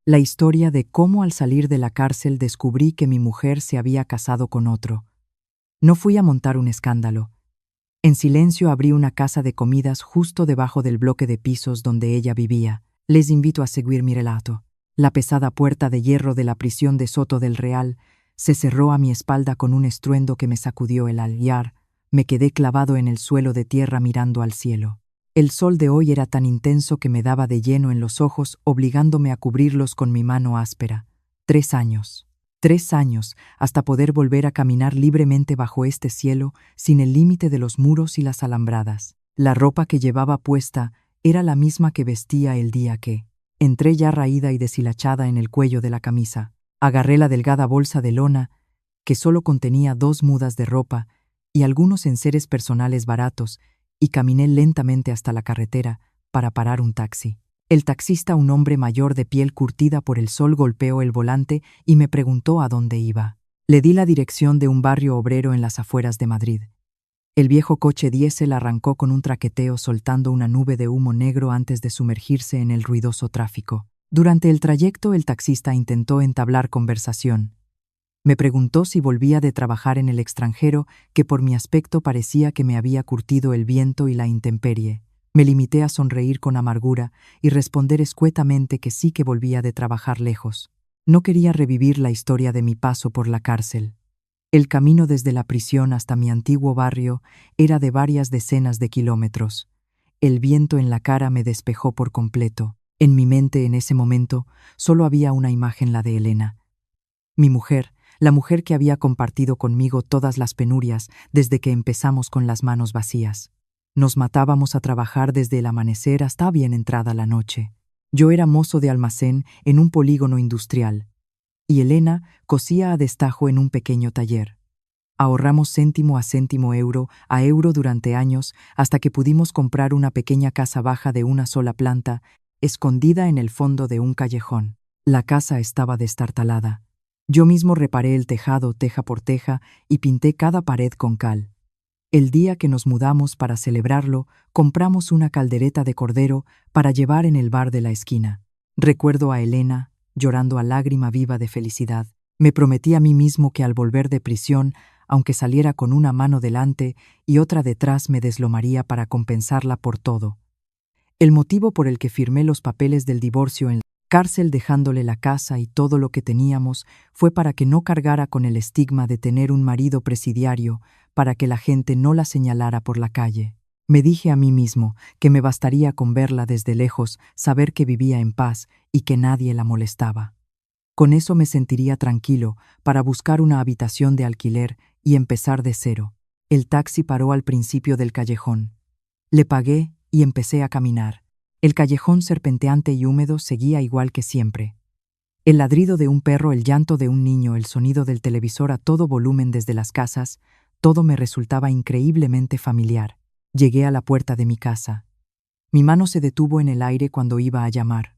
La historia de cómo al salir de la cárcel descubrí que mi mujer se había casado con otro. No fui a montar un escándalo. En silencio abrí una casa de comidas justo debajo del bloque de pisos donde ella vivía. Les invito a seguir mi relato. La pesada puerta de hierro de la prisión de Soto del Real se cerró a mi espalda con un estruendo que me sacudió el allar. Me quedé clavado en el suelo de tierra mirando al cielo. El sol de hoy era tan intenso que me daba de lleno en los ojos, obligándome a cubrirlos con mi mano áspera. 3 años. 3 años, hasta poder volver a caminar libremente bajo este cielo, sin el límite de los muros y las alambradas. La ropa que llevaba puesta era la misma que vestía el día que entré ya raída y deshilachada en el cuello de la camisa. Agarré la delgada bolsa de lona, que solo contenía 2 mudas de ropa y algunos enseres personales baratos, y caminé lentamente hasta la carretera para parar un taxi. El taxista, un hombre mayor de piel curtida por el sol, golpeó el volante y me preguntó a dónde iba. Le di la dirección de un barrio obrero en las afueras de Madrid. El viejo coche diésel arrancó con un traqueteo soltando una nube de humo negro antes de sumergirse en el ruidoso tráfico. Durante el trayecto el taxista intentó entablar conversación. Me preguntó si volvía de trabajar en el extranjero, que por mi aspecto parecía que me había curtido el viento y la intemperie. Me limité a sonreír con amargura y responder escuetamente que sí que volvía de trabajar lejos. No quería revivir la historia de mi paso por la cárcel. El camino desde la prisión hasta mi antiguo barrio era de varias decenas de kilómetros. El viento en la cara me despejó por completo. En mi mente en ese momento solo había una imagen, la de Elena. Mi mujer, la mujer que había compartido conmigo todas las penurias desde que empezamos con las manos vacías. Nos matábamos a trabajar desde el amanecer hasta bien entrada la noche. Yo era mozo de almacén en un polígono industrial, y Elena cosía a destajo en un pequeño taller. Ahorramos céntimo a céntimo, euro a euro durante años, hasta que pudimos comprar una pequeña casa baja de una sola planta, escondida en el fondo de un callejón. La casa estaba destartalada. Yo mismo reparé el tejado teja por teja y pinté cada pared con cal. El día que nos mudamos para celebrarlo, compramos una caldereta de cordero para llevar en el bar de la esquina. Recuerdo a Elena, llorando a lágrima viva de felicidad. Me prometí a mí mismo que al volver de prisión, aunque saliera con una mano delante y otra detrás, me deslomaría para compensarla por todo. El motivo por el que firmé los papeles del divorcio en la cárcel dejándole la casa y todo lo que teníamos fue para que no cargara con el estigma de tener un marido presidiario, para que la gente no la señalara por la calle. Me dije a mí mismo que me bastaría con verla desde lejos, saber que vivía en paz y que nadie la molestaba. Con eso me sentiría tranquilo para buscar una habitación de alquiler y empezar de cero. El taxi paró al principio del callejón. Le pagué y empecé a caminar. El callejón serpenteante y húmedo seguía igual que siempre. El ladrido de un perro, el llanto de un niño, el sonido del televisor a todo volumen desde las casas, todo me resultaba increíblemente familiar. Llegué a la puerta de mi casa. Mi mano se detuvo en el aire cuando iba a llamar.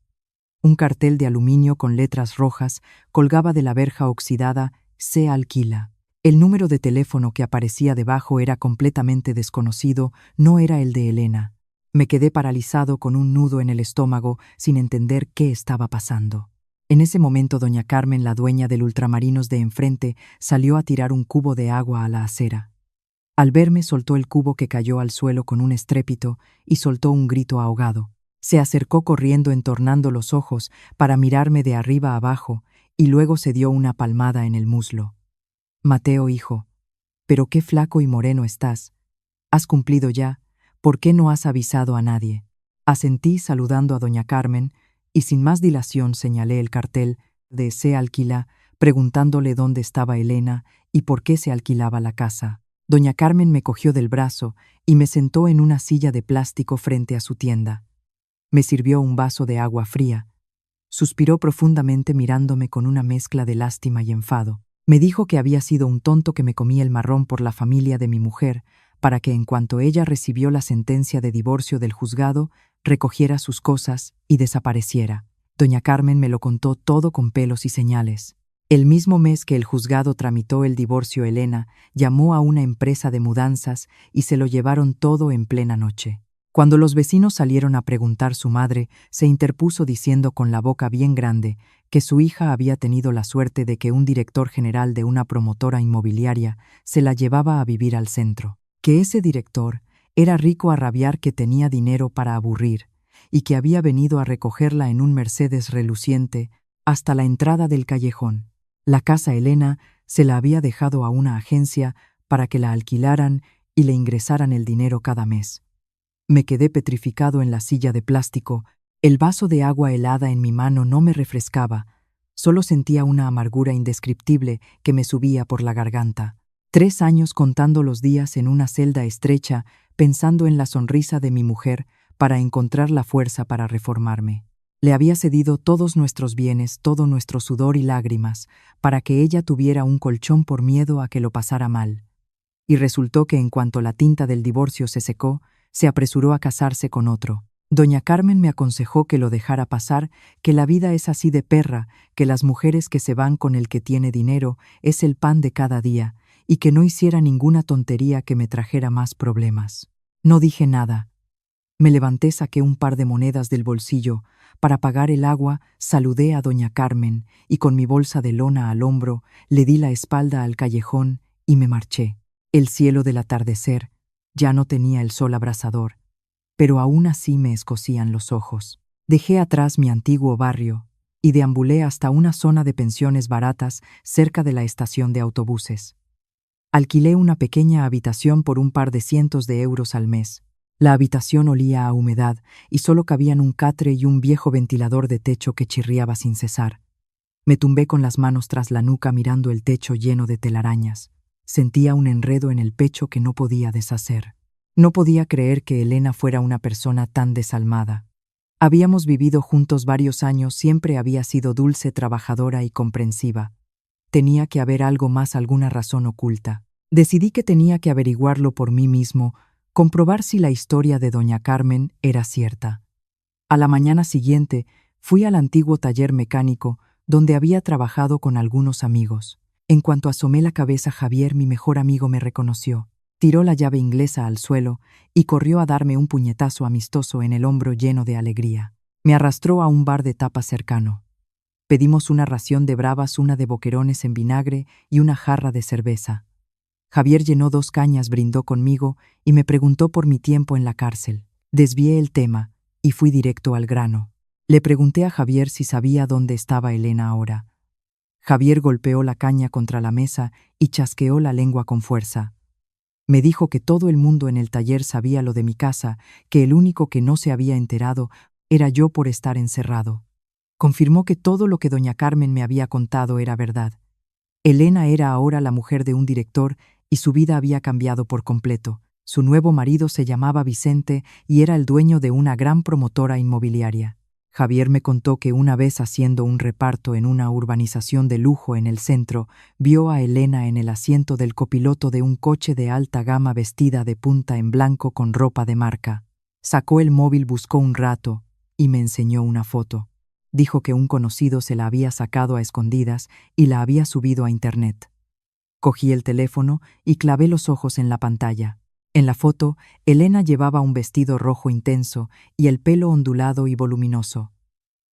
Un cartel de aluminio con letras rojas colgaba de la verja oxidada: se alquila. El número de teléfono que aparecía debajo era completamente desconocido, no era el de Elena. Me quedé paralizado con un nudo en el estómago, sin entender qué estaba pasando. En ese momento doña Carmen, la dueña del Ultramarinos de enfrente, salió a tirar un cubo de agua a la acera. Al verme soltó el cubo, que cayó al suelo con un estrépito, y soltó un grito ahogado. Se acercó corriendo, entornando los ojos para mirarme de arriba a abajo, y luego se dio una palmada en el muslo. Mateo, hijo, pero qué flaco y moreno estás. ¿Has cumplido ya? ¿Por qué no has avisado a nadie? Asentí saludando a doña Carmen, y sin más dilación señalé el cartel de se alquila, preguntándole dónde estaba Elena y por qué se alquilaba la casa. Doña Carmen me cogió del brazo y me sentó en una silla de plástico frente a su tienda. Me sirvió un vaso de agua fría. Suspiró profundamente mirándome con una mezcla de lástima y enfado. Me dijo que había sido un tonto que me comía el marrón por la familia de mi mujer, para que en cuanto ella recibió la sentencia de divorcio del juzgado, recogiera sus cosas y desapareciera. Doña Carmen me lo contó todo con pelos y señales. El mismo mes que el juzgado tramitó el divorcio, Elena llamó a una empresa de mudanzas y se lo llevaron todo en plena noche. Cuando los vecinos salieron a preguntar, su madre se interpuso diciendo con la boca bien grande que su hija había tenido la suerte de que un director general de una promotora inmobiliaria se la llevaba a vivir al centro, que ese director era rico a rabiar, que tenía dinero para aburrir y que había venido a recogerla en un Mercedes reluciente hasta la entrada del callejón. La casa Elena se la había dejado a una agencia para que la alquilaran y le ingresaran el dinero cada mes. Me quedé petrificado en la silla de plástico. El vaso de agua helada en mi mano no me refrescaba, solo sentía una amargura indescriptible que me subía por la garganta. 3 años contando los días en una celda estrecha, pensando en la sonrisa de mi mujer para encontrar la fuerza para reformarme. Le había cedido todos nuestros bienes, todo nuestro sudor y lágrimas, para que ella tuviera un colchón por miedo a que lo pasara mal. Y resultó que en cuanto la tinta del divorcio se secó, se apresuró a casarse con otro. Doña Carmen me aconsejó que lo dejara pasar, que la vida es así de perra, que las mujeres que se van con el que tiene dinero es el pan de cada día, y que no hiciera ninguna tontería que me trajera más problemas. No dije nada. Me levanté, saqué un par de monedas del bolsillo. Para pagar el agua, saludé a doña Carmen y con mi bolsa de lona al hombro le di la espalda al callejón y me marché. El cielo del atardecer ya no tenía el sol abrasador, pero aún así me escocían los ojos. Dejé atrás mi antiguo barrio y deambulé hasta una zona de pensiones baratas cerca de la estación de autobuses. Alquilé una pequeña habitación por un par de cientos de euros al mes. La habitación olía a humedad y solo cabían un catre y un viejo ventilador de techo que chirriaba sin cesar. Me tumbé con las manos tras la nuca mirando el techo lleno de telarañas. Sentía un enredo en el pecho que no podía deshacer. No podía creer que Elena fuera una persona tan desalmada. Habíamos vivido juntos varios años, siempre había sido dulce, trabajadora y comprensiva. Tenía que haber algo más, alguna razón oculta. Decidí que tenía que averiguarlo por mí mismo, comprobar si la historia de doña Carmen era cierta. A la mañana siguiente fui al antiguo taller mecánico donde había trabajado con algunos amigos. En cuanto asomé la cabeza, Javier, mi mejor amigo, me reconoció. Tiró la llave inglesa al suelo y corrió a darme un puñetazo amistoso en el hombro lleno de alegría. Me arrastró a un bar de tapas cercano. Pedimos una ración de bravas, una de boquerones en vinagre y una jarra de cerveza. Javier llenó 2 cañas, brindó conmigo y me preguntó por mi tiempo en la cárcel. Desvié el tema y fui directo al grano. Le pregunté a Javier si sabía dónde estaba Elena ahora. Javier golpeó la caña contra la mesa y chasqueó la lengua con fuerza. Me dijo que todo el mundo en el taller sabía lo de mi casa, que el único que no se había enterado era yo por estar encerrado. Confirmó que todo lo que doña Carmen me había contado era verdad. Elena era ahora la mujer de un director y su vida había cambiado por completo. Su nuevo marido se llamaba Vicente y era el dueño de una gran promotora inmobiliaria. Javier me contó que una vez, haciendo un reparto en una urbanización de lujo en el centro, vio a Elena en el asiento del copiloto de un coche de alta gama vestida de punta en blanco con ropa de marca. Sacó el móvil, buscó un rato y me enseñó una foto. Dijo que un conocido se la había sacado a escondidas y la había subido a internet. Cogí el teléfono y clavé los ojos en la pantalla. En la foto, Elena llevaba un vestido rojo intenso y el pelo ondulado y voluminoso.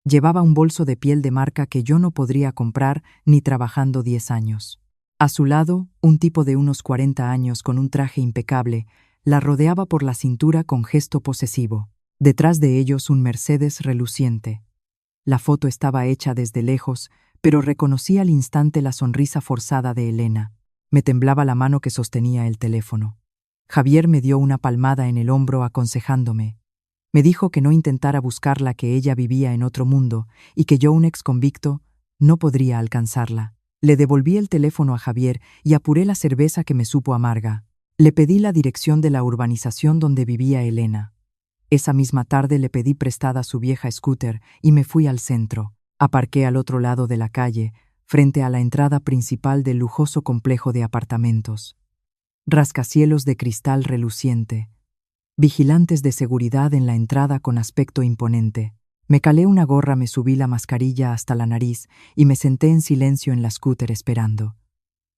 Llevaba un bolso de piel de marca que yo no podría comprar ni trabajando 10 años. A su lado, un tipo de unos 40 años con un traje impecable la rodeaba por la cintura con gesto posesivo. Detrás de ellos, un Mercedes reluciente. La foto estaba hecha desde lejos, pero reconocí al instante la sonrisa forzada de Elena. Me temblaba la mano que sostenía el teléfono. Javier me dio una palmada en el hombro aconsejándome. Me dijo que no intentara buscarla, que ella vivía en otro mundo y que yo, un exconvicto, no podría alcanzarla. Le devolví el teléfono a Javier y apuré la cerveza que me supo amarga. Le pedí la dirección de la urbanización donde vivía Elena. Esa misma tarde le pedí prestada su vieja scooter y me fui al centro. Aparqué al otro lado de la calle, frente a la entrada principal del lujoso complejo de apartamentos. Rascacielos de cristal reluciente. Vigilantes de seguridad en la entrada con aspecto imponente. Me calé una gorra, me subí la mascarilla hasta la nariz y me senté en silencio en la scooter esperando.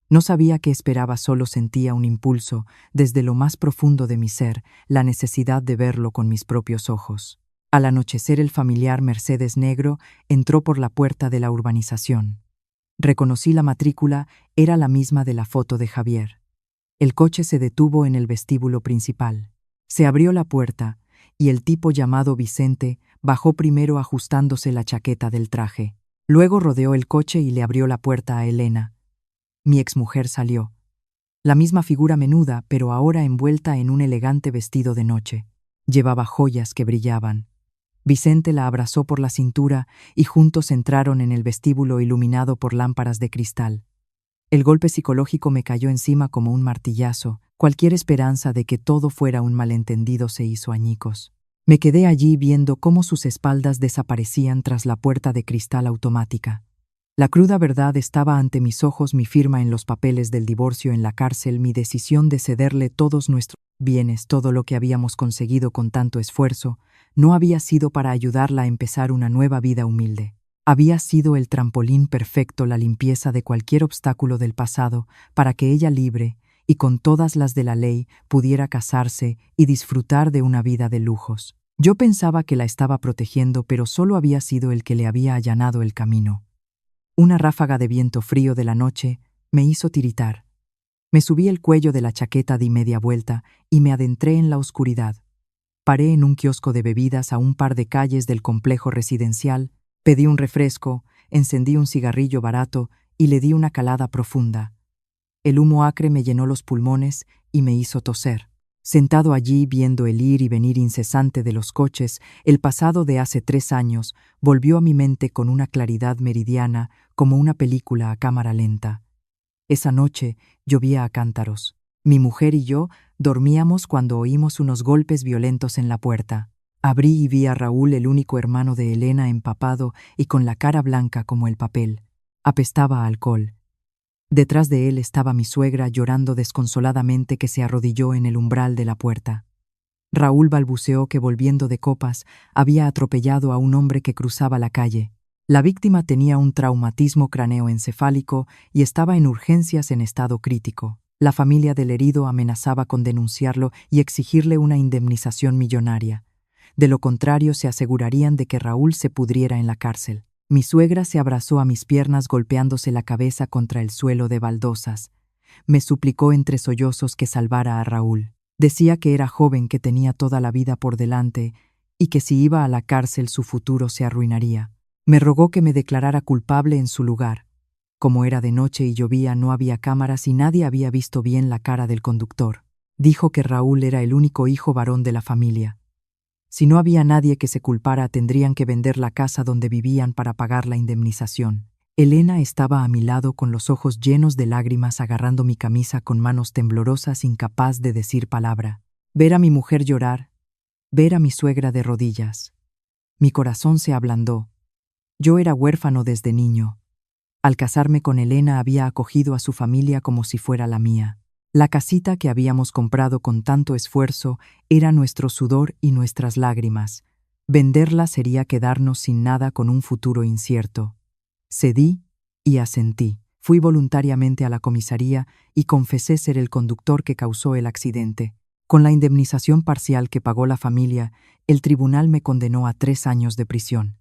No sabía qué esperaba, solo sentía un impulso, desde lo más profundo de mi ser, la necesidad de verlo con mis propios ojos. Al anochecer, el familiar Mercedes negro entró por la puerta de la urbanización. Reconocí la matrícula, era la misma de la foto de Javier. El coche se detuvo en el vestíbulo principal. Se abrió la puerta, y el tipo llamado Vicente bajó primero ajustándose la chaqueta del traje. Luego rodeó el coche y le abrió la puerta a Elena. Mi exmujer salió. La misma figura menuda, pero ahora envuelta en un elegante vestido de noche. Llevaba joyas que brillaban. Vicente la abrazó por la cintura y juntos entraron en el vestíbulo iluminado por lámparas de cristal. El golpe psicológico me cayó encima como un martillazo. Cualquier esperanza de que todo fuera un malentendido se hizo añicos. Me quedé allí viendo cómo sus espaldas desaparecían tras la puerta de cristal automática. La cruda verdad estaba ante mis ojos: mi firma en los papeles del divorcio en la cárcel, mi decisión de cederle todos nuestros bienes, todo lo que habíamos conseguido con tanto esfuerzo, no había sido para ayudarla a empezar una nueva vida humilde. Había sido el trampolín perfecto, la limpieza de cualquier obstáculo del pasado, para que ella, libre y con todas las de la ley, pudiera casarse y disfrutar de una vida de lujos. Yo pensaba que la estaba protegiendo, pero solo había sido el que le había allanado el camino. Una ráfaga de viento frío de la noche me hizo tiritar. Me subí el cuello de la chaqueta, di media vuelta y me adentré en la oscuridad. Paré en un kiosco de bebidas a un par de calles del complejo residencial, pedí un refresco, encendí un cigarrillo barato y le di una calada profunda. El humo acre me llenó los pulmones y me hizo toser. Sentado allí viendo el ir y venir incesante de los coches, el pasado de hace 3 años volvió a mi mente con una claridad meridiana, como una película a cámara lenta. Esa noche llovía a cántaros. Mi mujer y yo dormíamos cuando oímos unos golpes violentos en la puerta. Abrí y vi a Raúl, el único hermano de Elena, empapado y con la cara blanca como el papel. Apestaba a alcohol. Detrás de él estaba mi suegra llorando desconsoladamente, que se arrodilló en el umbral de la puerta. Raúl balbuceó que, volviendo de copas, había atropellado a un hombre que cruzaba la calle. La víctima tenía un traumatismo craneoencefálico y estaba en urgencias en estado crítico. La familia del herido amenazaba con denunciarlo y exigirle una indemnización millonaria. De lo contrario, se asegurarían de que Raúl se pudriera en la cárcel. Mi suegra se abrazó a mis piernas, golpeándose la cabeza contra el suelo de baldosas. Me suplicó entre sollozos que salvara a Raúl. Decía que era joven, que tenía toda la vida por delante y que si iba a la cárcel su futuro se arruinaría. Me rogó que me declarara culpable en su lugar. Como era de noche y llovía, no había cámaras y nadie había visto bien la cara del conductor. Dijo que Raúl era el único hijo varón de la familia. Si no había nadie que se culpara, tendrían que vender la casa donde vivían para pagar la indemnización. Elena estaba a mi lado con los ojos llenos de lágrimas, agarrando mi camisa con manos temblorosas, incapaz de decir palabra. Ver a mi mujer llorar, ver a mi suegra de rodillas. Mi corazón se ablandó. Yo era huérfano desde niño. Al casarme con Elena había acogido a su familia como si fuera la mía. La casita que habíamos comprado con tanto esfuerzo era nuestro sudor y nuestras lágrimas. Venderla sería quedarnos sin nada, con un futuro incierto. Cedí y asentí. Fui voluntariamente a la comisaría y confesé ser el conductor que causó el accidente. Con la indemnización parcial que pagó la familia, el tribunal me condenó a 3 años de prisión.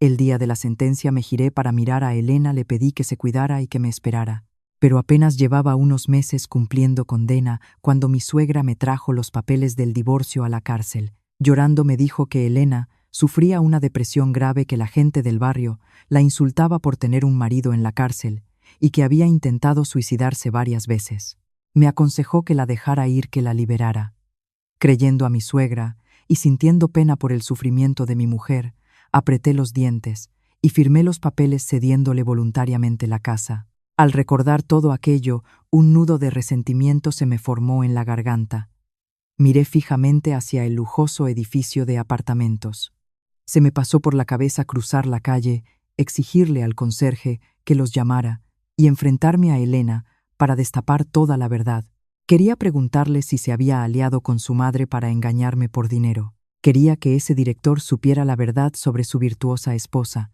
El día de la sentencia me giré para mirar a Elena, le pedí que se cuidara y que me esperara. Pero apenas llevaba unos meses cumpliendo condena cuando mi suegra me trajo los papeles del divorcio a la cárcel. Llorando me dijo que Elena sufría una depresión grave, que la gente del barrio la insultaba por tener un marido en la cárcel y que había intentado suicidarse varias veces. Me aconsejó que la dejara ir, que la liberara. Creyendo a mi suegra y sintiendo pena por el sufrimiento de mi mujer, apreté los dientes y firmé los papeles, cediéndole voluntariamente la casa. Al recordar todo aquello, un nudo de resentimiento se me formó en la garganta. Miré fijamente hacia el lujoso edificio de apartamentos. Se me pasó por la cabeza cruzar la calle, exigirle al conserje que los llamara y enfrentarme a Elena para destapar toda la verdad. Quería preguntarle si se había aliado con su madre para engañarme por dinero. Quería que ese director supiera la verdad sobre su virtuosa esposa.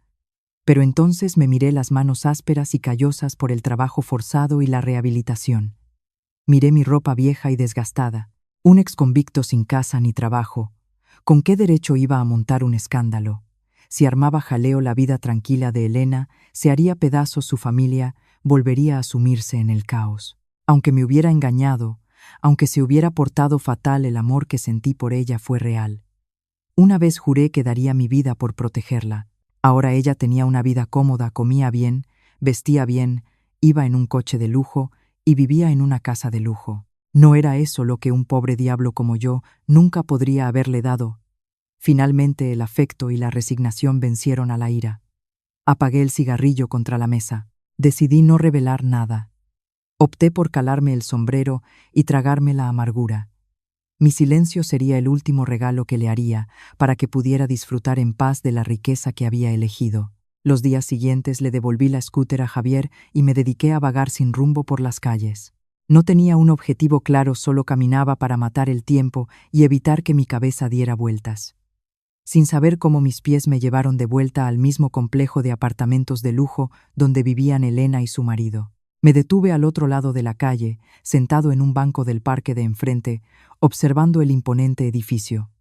Pero entonces me miré las manos ásperas y callosas por el trabajo forzado y la rehabilitación. Miré mi ropa vieja y desgastada, un exconvicto sin casa ni trabajo. ¿Con qué derecho iba a montar un escándalo? Si armaba jaleo la vida tranquila de Elena, se haría pedazos su familia, volvería a sumirse en el caos. Aunque me hubiera engañado, aunque se hubiera portado fatal, el amor que sentí por ella fue real. Una vez juré que daría mi vida por protegerla. Ahora ella tenía una vida cómoda, comía bien, vestía bien, iba en un coche de lujo y vivía en una casa de lujo. No era eso lo que un pobre diablo como yo nunca podría haberle dado. Finalmente el afecto y la resignación vencieron a la ira. Apagué el cigarrillo contra la mesa. Decidí no revelar nada. Opté por calarme el sombrero y tragarme la amargura. Mi silencio sería el último regalo que le haría para que pudiera disfrutar en paz de la riqueza que había elegido. Los días siguientes le devolví la scooter a Javier y me dediqué a vagar sin rumbo por las calles. No tenía un objetivo claro, solo caminaba para matar el tiempo y evitar que mi cabeza diera vueltas. Sin saber cómo mis pies me llevaron de vuelta al mismo complejo de apartamentos de lujo donde vivían Elena y su marido. Me detuve al otro lado de la calle, sentado en un banco del parque de enfrente, observando el imponente edificio.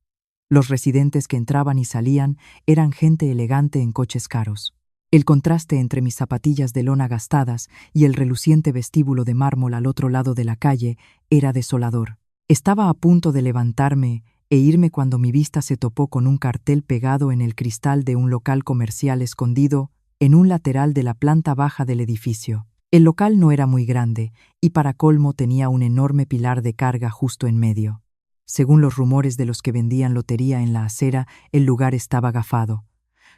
Los residentes que entraban y salían eran gente elegante en coches caros. El contraste entre mis zapatillas de lona gastadas y el reluciente vestíbulo de mármol al otro lado de la calle era desolador. Estaba a punto de levantarme e irme cuando mi vista se topó con un cartel pegado en el cristal de un local comercial escondido en un lateral de la planta baja del edificio. El local no era muy grande y para colmo tenía un enorme pilar de carga justo en medio. Según los rumores de los que vendían lotería en la acera, el lugar estaba gafado.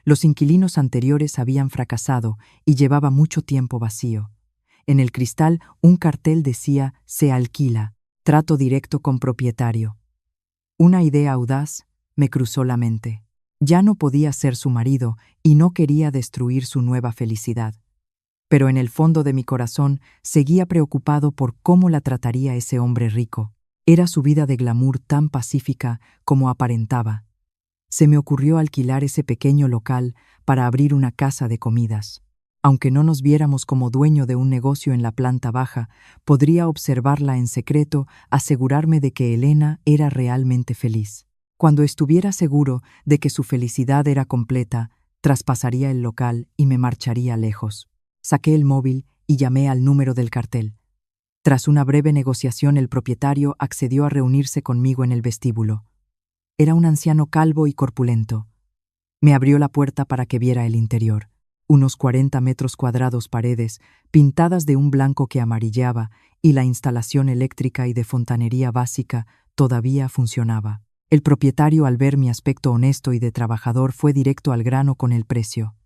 Los inquilinos anteriores habían fracasado y llevaba mucho tiempo vacío. En el cristal un cartel decía «Se alquila, trato directo con propietario». Una idea audaz me cruzó la mente. Ya no podía ser su marido y no quería destruir su nueva felicidad. Pero en el fondo de mi corazón seguía preocupado por cómo la trataría ese hombre rico. Era su vida de glamour tan pacífica como aparentaba. Se me ocurrió alquilar ese pequeño local para abrir una casa de comidas. Aunque no nos viéramos como dueño de un negocio en la planta baja, podría observarla en secreto, asegurarme de que Elena era realmente feliz. Cuando estuviera seguro de que su felicidad era completa, traspasaría el local y me marcharía lejos. Saqué el móvil y llamé al número del cartel. Tras una breve negociación, el propietario accedió a reunirse conmigo en el vestíbulo. Era un anciano calvo y corpulento. Me abrió la puerta para que viera el interior. Unos 40 metros cuadrados, paredes pintadas de un blanco que amarillaba, y la instalación eléctrica y de fontanería básica todavía funcionaba. El propietario, al ver mi aspecto honesto y de trabajador, fue directo al grano con el precio.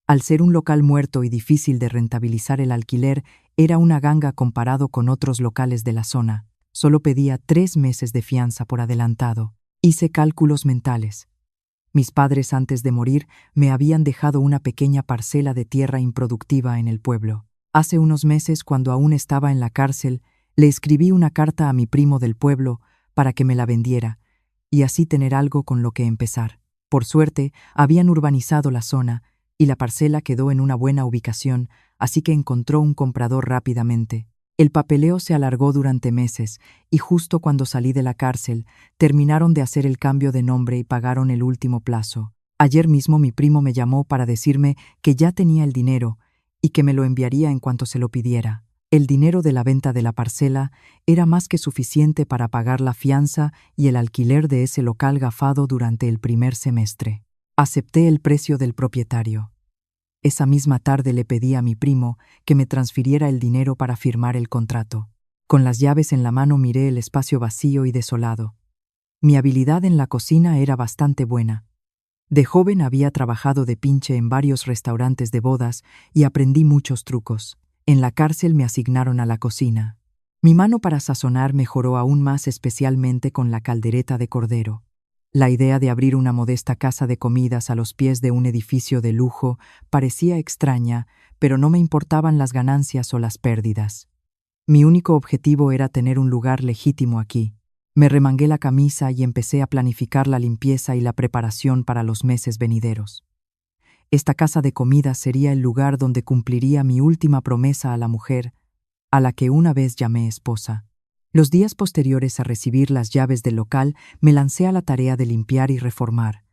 Al ser un local muerto y difícil de rentabilizar, el alquiler era una ganga comparado con otros locales de la zona. Solo pedía 3 meses de fianza por adelantado. Hice cálculos mentales. Mis padres, antes de morir, me habían dejado una pequeña parcela de tierra improductiva en el pueblo. Hace unos meses, cuando aún estaba en la cárcel, le escribí una carta a mi primo del pueblo para que me la vendiera, y así tener algo con lo que empezar. Por suerte, habían urbanizado la zona, y la parcela quedó en una buena ubicación, así que encontró un comprador rápidamente. El papeleo se alargó durante meses, y justo cuando salí de la cárcel, terminaron de hacer el cambio de nombre y pagaron el último plazo. Ayer mismo mi primo me llamó para decirme que ya tenía el dinero y que me lo enviaría en cuanto se lo pidiera. El dinero de la venta de la parcela era más que suficiente para pagar la fianza y el alquiler de ese local gafado durante el primer semestre. Acepté el precio del propietario. Esa misma tarde le pedí a mi primo que me transfiriera el dinero para firmar el contrato. Con las llaves en la mano miré el espacio vacío y desolado. Mi habilidad en la cocina era bastante buena. De joven había trabajado de pinche en varios restaurantes de bodas y aprendí muchos trucos. En la cárcel me asignaron a la cocina. Mi mano para sazonar mejoró aún más, especialmente con la caldereta de cordero. La idea de abrir una modesta casa de comidas a los pies de un edificio de lujo parecía extraña, pero no me importaban las ganancias o las pérdidas. Mi único objetivo era tener un lugar legítimo aquí. Me remangué la camisa y empecé a planificar la limpieza y la preparación para los meses venideros. Esta casa de comidas sería el lugar donde cumpliría mi última promesa a la mujer, a la que una vez llamé esposa. Los días posteriores a recibir las llaves del local, me lancé a la tarea de limpiar y reformar.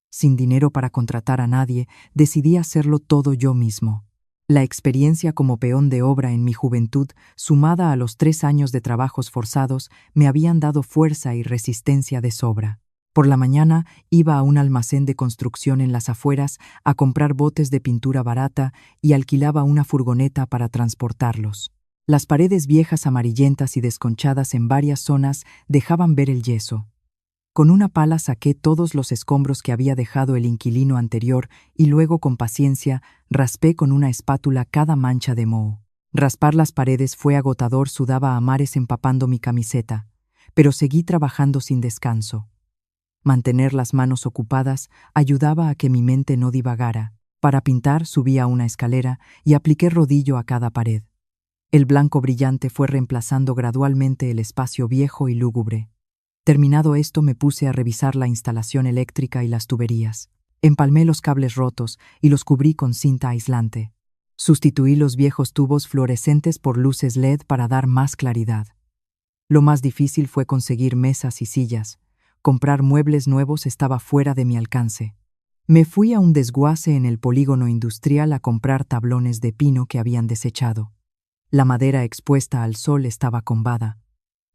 Sin dinero para contratar a nadie, decidí hacerlo todo yo mismo. La experiencia como peón de obra en mi juventud, sumada a los 3 años de trabajos forzados, me habían dado fuerza y resistencia de sobra. Por la mañana iba a un almacén de construcción en las afueras a comprar botes de pintura barata y alquilaba una furgoneta para transportarlos. Las paredes viejas amarillentas y desconchadas en varias zonas dejaban ver el yeso. Con una pala saqué todos los escombros que había dejado el inquilino anterior y luego, con paciencia, raspé con una espátula cada mancha de moho. Raspar las paredes fue agotador, sudaba a mares empapando mi camiseta, pero seguí trabajando sin descanso. Mantener las manos ocupadas ayudaba a que mi mente no divagara. Para pintar subí a una escalera y apliqué rodillo a cada pared. El blanco brillante fue reemplazando gradualmente el espacio viejo y lúgubre. Terminado esto, me puse a revisar la instalación eléctrica y las tuberías. Empalmé los cables rotos y los cubrí con cinta aislante. Sustituí los viejos tubos fluorescentes por luces LED para dar más claridad. Lo más difícil fue conseguir mesas y sillas. Comprar muebles nuevos estaba fuera de mi alcance. Me fui a un desguace en el polígono industrial a comprar tablones de pino que habían desechado. La madera expuesta al sol estaba combada.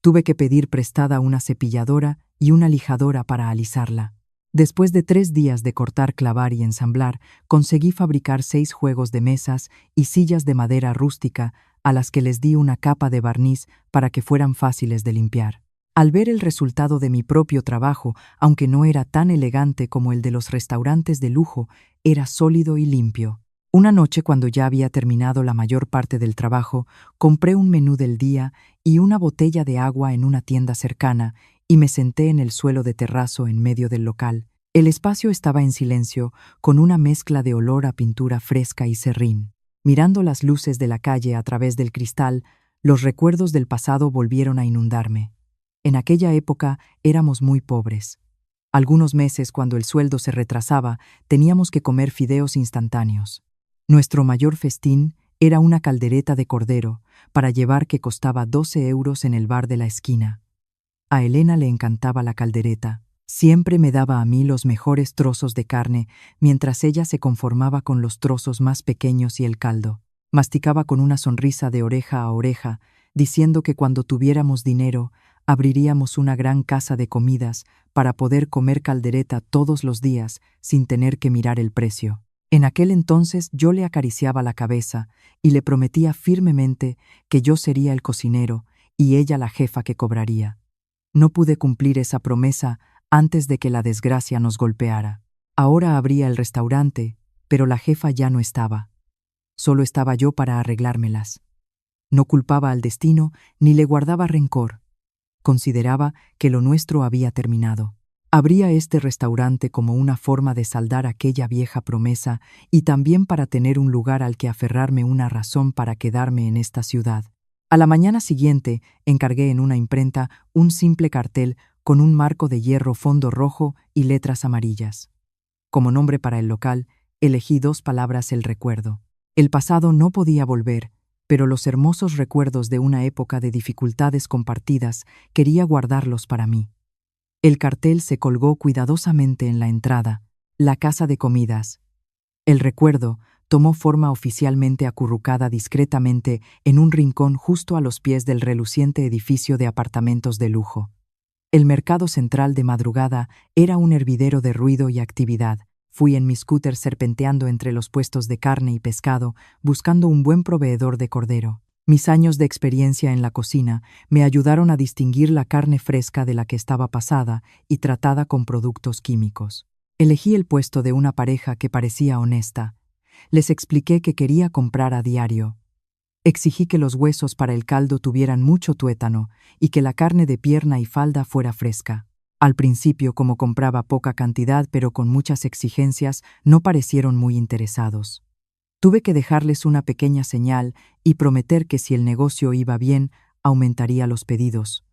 Tuve que pedir prestada una cepilladora y una lijadora para alisarla. Después de 3 días de cortar, clavar y ensamblar, conseguí fabricar 6 juegos de mesas y sillas de madera rústica a las que les di una capa de barniz para que fueran fáciles de limpiar. Al ver el resultado de mi propio trabajo, aunque no era tan elegante como el de los restaurantes de lujo, era sólido y limpio. Una noche, cuando ya había terminado la mayor parte del trabajo, compré un menú del día y una botella de agua en una tienda cercana y me senté en el suelo de terrazo en medio del local. El espacio estaba en silencio, con una mezcla de olor a pintura fresca y serrín. Mirando las luces de la calle a través del cristal, los recuerdos del pasado volvieron a inundarme. En aquella época éramos muy pobres. Algunos meses, cuando el sueldo se retrasaba, teníamos que comer fideos instantáneos. Nuestro mayor festín era una caldereta de cordero para llevar que costaba 12 euros en el bar de la esquina. A Elena le encantaba la caldereta. Siempre me daba a mí los mejores trozos de carne, mientras ella se conformaba con los trozos más pequeños y el caldo. Masticaba con una sonrisa de oreja a oreja, diciendo que cuando tuviéramos dinero, abriríamos una gran casa de comidas para poder comer caldereta todos los días sin tener que mirar el precio. En aquel entonces yo le acariciaba la cabeza y le prometía firmemente que yo sería el cocinero y ella la jefa que cobraría. No pude cumplir esa promesa antes de que la desgracia nos golpeara. Ahora abría el restaurante, pero la jefa ya no estaba. Solo estaba yo para arreglármelas. No culpaba al destino ni le guardaba rencor. Consideraba que lo nuestro había terminado. Abría este restaurante como una forma de saldar aquella vieja promesa y también para tener un lugar al que aferrarme, una razón para quedarme en esta ciudad. A la mañana siguiente encargué en una imprenta un simple cartel con un marco de hierro, fondo rojo y letras amarillas. Como nombre para el local, elegí 2 palabras: el recuerdo. El pasado no podía volver, pero los hermosos recuerdos de una época de dificultades compartidas quería guardarlos para mí. El cartel se colgó cuidadosamente en la entrada, la casa de comidas. El recuerdo tomó forma oficialmente acurrucada discretamente en un rincón justo a los pies del reluciente edificio de apartamentos de lujo. El mercado central de madrugada era un hervidero de ruido y actividad. Fui en mi scooter serpenteando entre los puestos de carne y pescado, buscando un buen proveedor de cordero. Mis años de experiencia en la cocina me ayudaron a distinguir la carne fresca de la que estaba pasada y tratada con productos químicos. Elegí el puesto de una pareja que parecía honesta. Les expliqué que quería comprar a diario. Exigí que los huesos para el caldo tuvieran mucho tuétano y que la carne de pierna y falda fuera fresca. Al principio, como compraba poca cantidad pero con muchas exigencias, no parecieron muy interesados. Tuve que dejarles una pequeña señal y prometer que si el negocio iba bien, aumentaría los pedidos.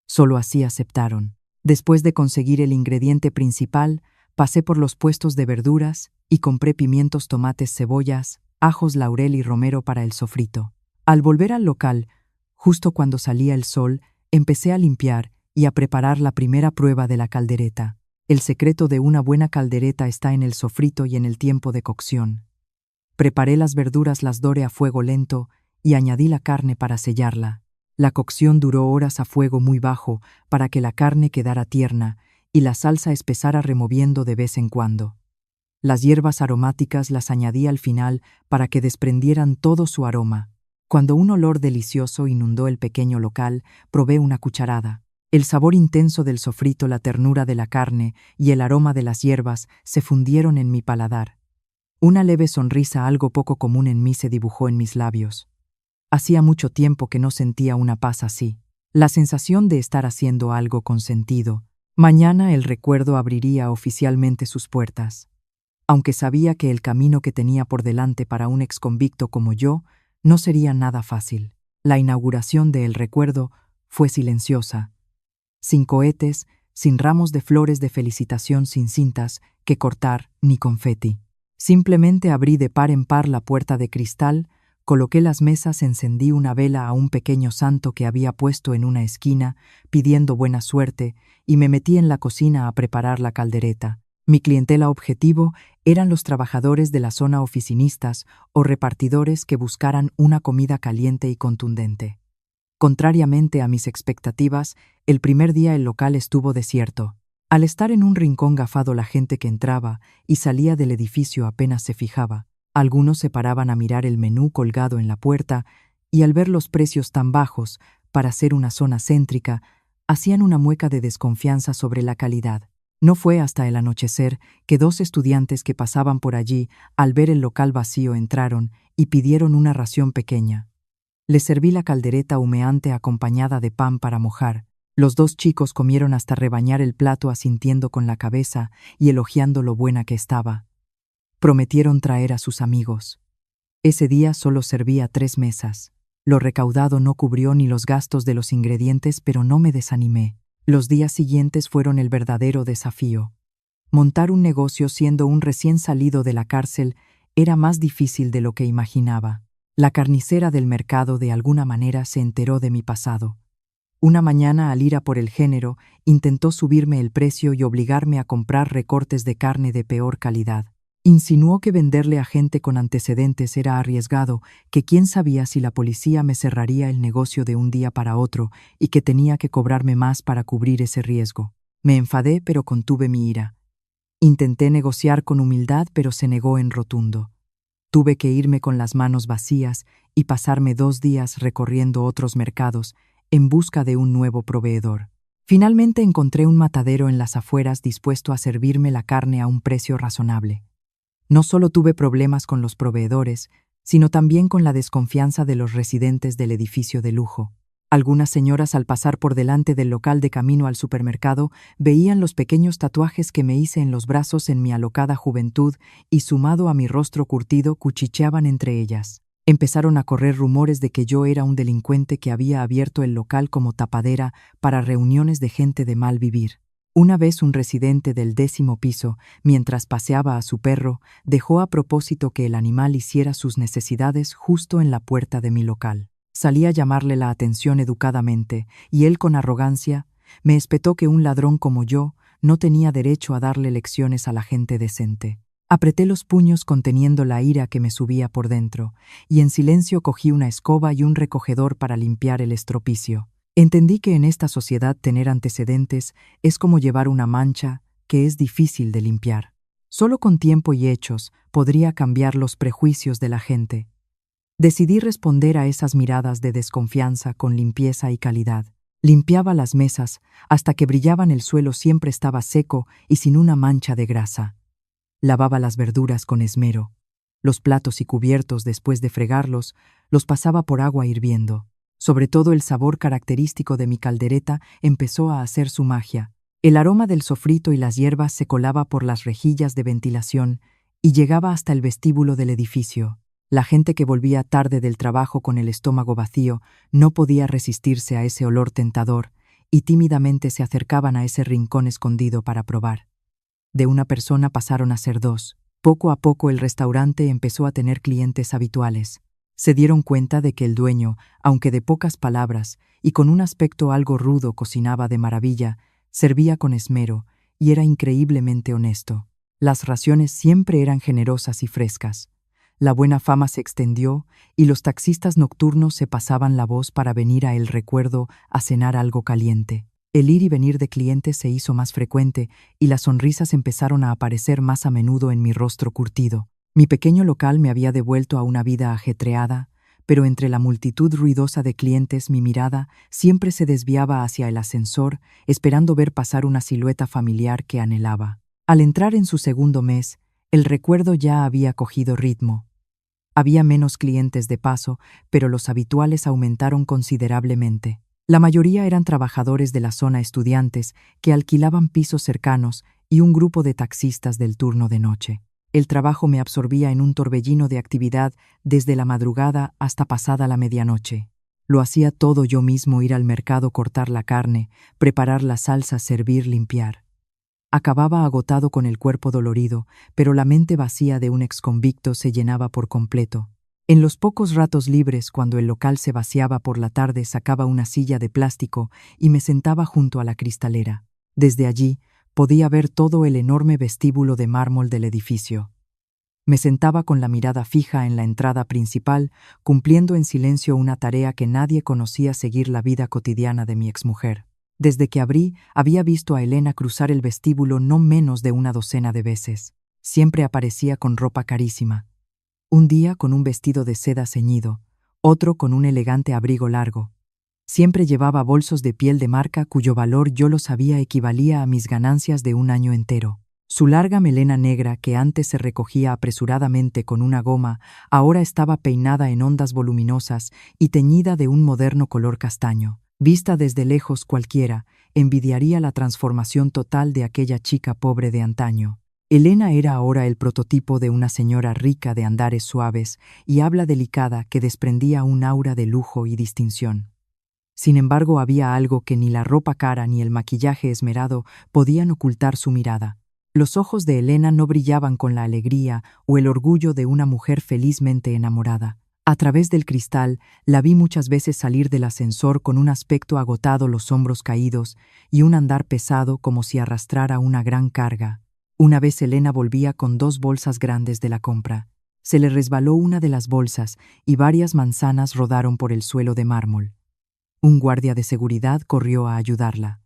Solo así aceptaron. Después de conseguir el ingrediente principal, Pasé por los puestos de verduras y compré pimientos, tomates, cebollas, ajos, laurel y romero para el sofrito. Al volver al local, justo cuando salía el sol, empecé a limpiar y a preparar la primera prueba de la caldereta. El secreto de una buena caldereta está en el sofrito y en el tiempo de cocción. Preparé las verduras, las doré a fuego lento y añadí la carne para sellarla. La cocción duró horas a fuego muy bajo para que la carne quedara tierna y la salsa espesara, removiendo de vez en cuando. Las hierbas aromáticas las añadí al final para que desprendieran todo su aroma. Cuando un olor delicioso inundó el pequeño local, probé una cucharada. El sabor intenso del sofrito, la ternura de la carne y el aroma de las hierbas se fundieron en mi paladar. Una leve sonrisa, algo poco común en mí, se dibujó en mis labios. Hacía mucho tiempo que no sentía una paz así. La sensación de estar haciendo algo con sentido. Mañana el recuerdo abriría oficialmente sus puertas. Aunque sabía que el camino que tenía por delante para un exconvicto como yo no sería nada fácil. La inauguración de El Recuerdo fue silenciosa. Sin cohetes, sin ramos de flores de felicitación, sin cintas que cortar ni confeti. Simplemente abrí de par en par la puerta de cristal, coloqué las mesas, encendí una vela a un pequeño santo que había puesto en una esquina, pidiendo buena suerte, y me metí en la cocina a preparar la caldereta. Mi clientela objetivo eran los trabajadores de la zona, oficinistas o repartidores que buscaran una comida caliente y contundente. Contrariamente a mis expectativas, el primer día el local estuvo desierto. Al estar en un rincón gafado, la gente que entraba y salía del edificio apenas se fijaba. Algunos se paraban a mirar el menú colgado en la puerta y, al ver los precios tan bajos para ser una zona céntrica, hacían una mueca de desconfianza sobre la calidad. No fue hasta el anochecer que 2 estudiantes que pasaban por allí, al ver el local vacío, entraron y pidieron una ración pequeña. Les serví la caldereta humeante acompañada de pan para mojar. Los 2 chicos comieron hasta rebañar el plato, asintiendo con la cabeza y elogiando lo buena que estaba. Prometieron traer a sus amigos. Ese día solo serví a 3 mesas. Lo recaudado no cubrió ni los gastos de los ingredientes, pero no me desanimé. Los días siguientes fueron el verdadero desafío. Montar un negocio siendo un recién salido de la cárcel era más difícil de lo que imaginaba. La carnicera del mercado de alguna manera se enteró de mi pasado. Una mañana, al ir a por el género, intentó subirme el precio y obligarme a comprar recortes de carne de peor calidad. Insinuó que venderle a gente con antecedentes era arriesgado, que quién sabía si la policía me cerraría el negocio de un día para otro y que tenía que cobrarme más para cubrir ese riesgo. Me enfadé, pero contuve mi ira. Intenté negociar con humildad, pero se negó en rotundo. Tuve que irme con las manos vacías y pasarme 2 días recorriendo otros mercados en busca de un nuevo proveedor. Finalmente encontré un matadero en las afueras dispuesto a servirme la carne a un precio razonable. No solo tuve problemas con los proveedores, sino también con la desconfianza de los residentes del edificio de lujo. Algunas señoras, al pasar por delante del local de camino al supermercado, veían los pequeños tatuajes que me hice en los brazos en mi alocada juventud y, sumado a mi rostro curtido, cuchicheaban entre ellas. Empezaron a correr rumores de que yo era un delincuente que había abierto el local como tapadera para reuniones de gente de mal vivir. Una vez un residente del 10º piso, mientras paseaba a su perro, dejó a propósito que el animal hiciera sus necesidades justo en la puerta de mi local. Salí a llamarle la atención educadamente, y él, con arrogancia, me espetó que un ladrón como yo no tenía derecho a darle lecciones a la gente decente. Apreté los puños conteniendo la ira que me subía por dentro, y en silencio cogí una escoba y un recogedor para limpiar el estropicio. Entendí que en esta sociedad tener antecedentes es como llevar una mancha que es difícil de limpiar. Solo con tiempo y hechos podría cambiar los prejuicios de la gente. Decidí responder a esas miradas de desconfianza con limpieza y calidad. Limpiaba las mesas hasta que brillaban, el suelo siempre estaba seco y sin una mancha de grasa. Lavaba las verduras con esmero. Los platos y cubiertos, después de fregarlos, los pasaba por agua hirviendo. Sobre todo, el sabor característico de mi caldereta empezó a hacer su magia. El aroma del sofrito y las hierbas se colaba por las rejillas de ventilación y llegaba hasta el vestíbulo del edificio. La gente que volvía tarde del trabajo con el estómago vacío no podía resistirse a ese olor tentador y tímidamente se acercaban a ese rincón escondido para probar. De una persona pasaron a ser dos. Poco a poco el restaurante empezó a tener clientes habituales. Se dieron cuenta de que el dueño, aunque de pocas palabras y con un aspecto algo rudo, cocinaba de maravilla, servía con esmero y era increíblemente honesto. Las raciones siempre eran generosas y frescas. La buena fama se extendió y los taxistas nocturnos se pasaban la voz para venir a El Recuerdo a cenar algo caliente. El ir y venir de clientes se hizo más frecuente y las sonrisas empezaron a aparecer más a menudo en mi rostro curtido. Mi pequeño local me había devuelto a una vida ajetreada, pero entre la multitud ruidosa de clientes mi mirada siempre se desviaba hacia el ascensor, esperando ver pasar una silueta familiar que anhelaba. Al entrar en su segundo mes, El Recuerdo ya había cogido ritmo. Había menos clientes de paso, pero los habituales aumentaron considerablemente. La mayoría eran trabajadores de la zona, estudiantes que alquilaban pisos cercanos y un grupo de taxistas del turno de noche. El trabajo me absorbía en un torbellino de actividad desde la madrugada hasta pasada la medianoche. Lo hacía todo yo mismo: ir al mercado, cortar la carne, preparar la salsa, servir, limpiar. Acababa agotado con el cuerpo dolorido, pero la mente vacía de un exconvicto se llenaba por completo. En los pocos ratos libres, cuando el local se vaciaba por la tarde, sacaba una silla de plástico y me sentaba junto a la cristalera. Desde allí podía ver todo el enorme vestíbulo de mármol del edificio. Me sentaba con la mirada fija en la entrada principal, cumpliendo en silencio una tarea que nadie conocía: seguir la vida cotidiana de mi exmujer. Desde que abrí, había visto a Elena cruzar el vestíbulo no menos de una docena de veces. Siempre aparecía con ropa carísima. Un día con un vestido de seda ceñido, otro con un elegante abrigo largo. Siempre llevaba bolsos de piel de marca cuyo valor yo lo sabía equivalía a mis ganancias de un año entero. Su larga melena negra, que antes se recogía apresuradamente con una goma, ahora estaba peinada en ondas voluminosas y teñida de un moderno color castaño. Vista desde lejos, cualquiera envidiaría la transformación total de aquella chica pobre de antaño. Elena era ahora el prototipo de una señora rica, de andares suaves y habla delicada que desprendía un aura de lujo y distinción. Sin embargo, había algo que ni la ropa cara ni el maquillaje esmerado podían ocultar su mirada. Los ojos de Elena no brillaban con la alegría o el orgullo de una mujer felizmente enamorada. A través del cristal la vi muchas veces salir del ascensor con un aspecto agotado, los hombros caídos y un andar pesado como si arrastrara una gran carga. Una vez Elena volvía con 2 bolsas grandes de la compra. Se le resbaló una de las bolsas y varias manzanas rodaron por el suelo de mármol. Un guardia de seguridad corrió a ayudarla.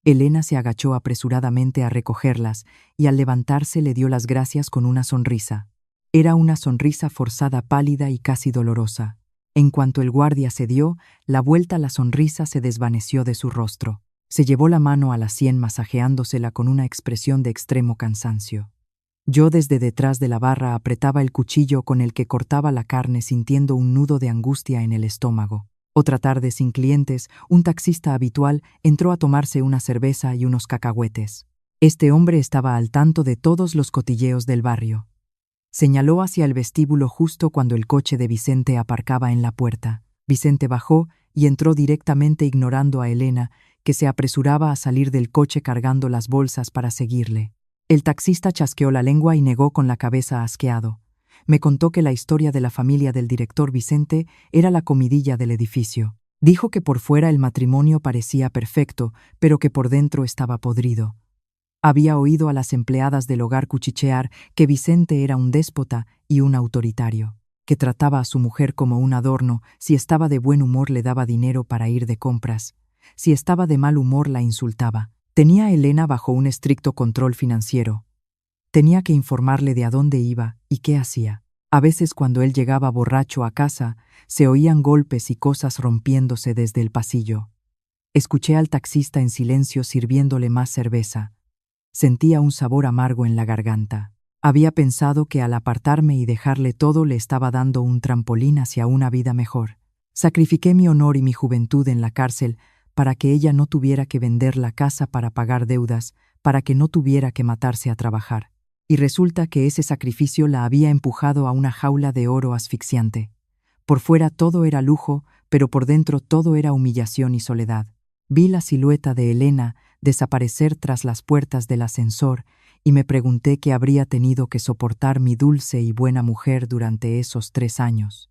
Elena se agachó apresuradamente a recogerlas y al levantarse le dio las gracias con una sonrisa. Era una sonrisa forzada, pálida y casi dolorosa. En cuanto el guardia se dio la vuelta, la sonrisa se desvaneció de su rostro. Se llevó la mano a la sien masajeándosela con una expresión de extremo cansancio. Yo desde detrás de la barra apretaba el cuchillo con el que cortaba la carne, sintiendo un nudo de angustia en el estómago. Otra tarde, sin clientes, un taxista habitual entró a tomarse una cerveza y unos cacahuetes. Este hombre estaba al tanto de todos los cotilleos del barrio. Señaló hacia el vestíbulo justo cuando el coche de Vicente aparcaba en la puerta. Vicente bajó y entró directamente, ignorando a Elena, que se apresuraba a salir del coche cargando las bolsas para seguirle. El taxista chasqueó la lengua y negó con la cabeza, asqueado. Me contó que la historia de la familia del director Vicente era la comidilla del edificio. Dijo que por fuera el matrimonio parecía perfecto, pero que por dentro estaba podrido. Había oído a las empleadas del hogar cuchichear que Vicente era un déspota y un autoritario, que trataba a su mujer como un adorno. Si estaba de buen humor le daba dinero para ir de compras. Si estaba de mal humor la insultaba. Tenía a Elena bajo un estricto control financiero. Tenía que informarle de a dónde iba y qué hacía. A veces, cuando él llegaba borracho a casa, se oían golpes y cosas rompiéndose desde el pasillo. Escuché al taxista en silencio sirviéndole más cerveza. Sentía un sabor amargo en la garganta. Había pensado que al apartarme y dejarle todo le estaba dando un trampolín hacia una vida mejor. Sacrifiqué mi honor y mi juventud en la cárcel para que ella no tuviera que vender la casa para pagar deudas, para que no tuviera que matarse a trabajar. Y resulta que ese sacrificio la había empujado a una jaula de oro asfixiante. Por fuera todo era lujo, pero por dentro todo era humillación y soledad. Vi la silueta de Elena desaparecer tras las puertas del ascensor y me pregunté qué habría tenido que soportar mi dulce y buena mujer durante esos 3 años.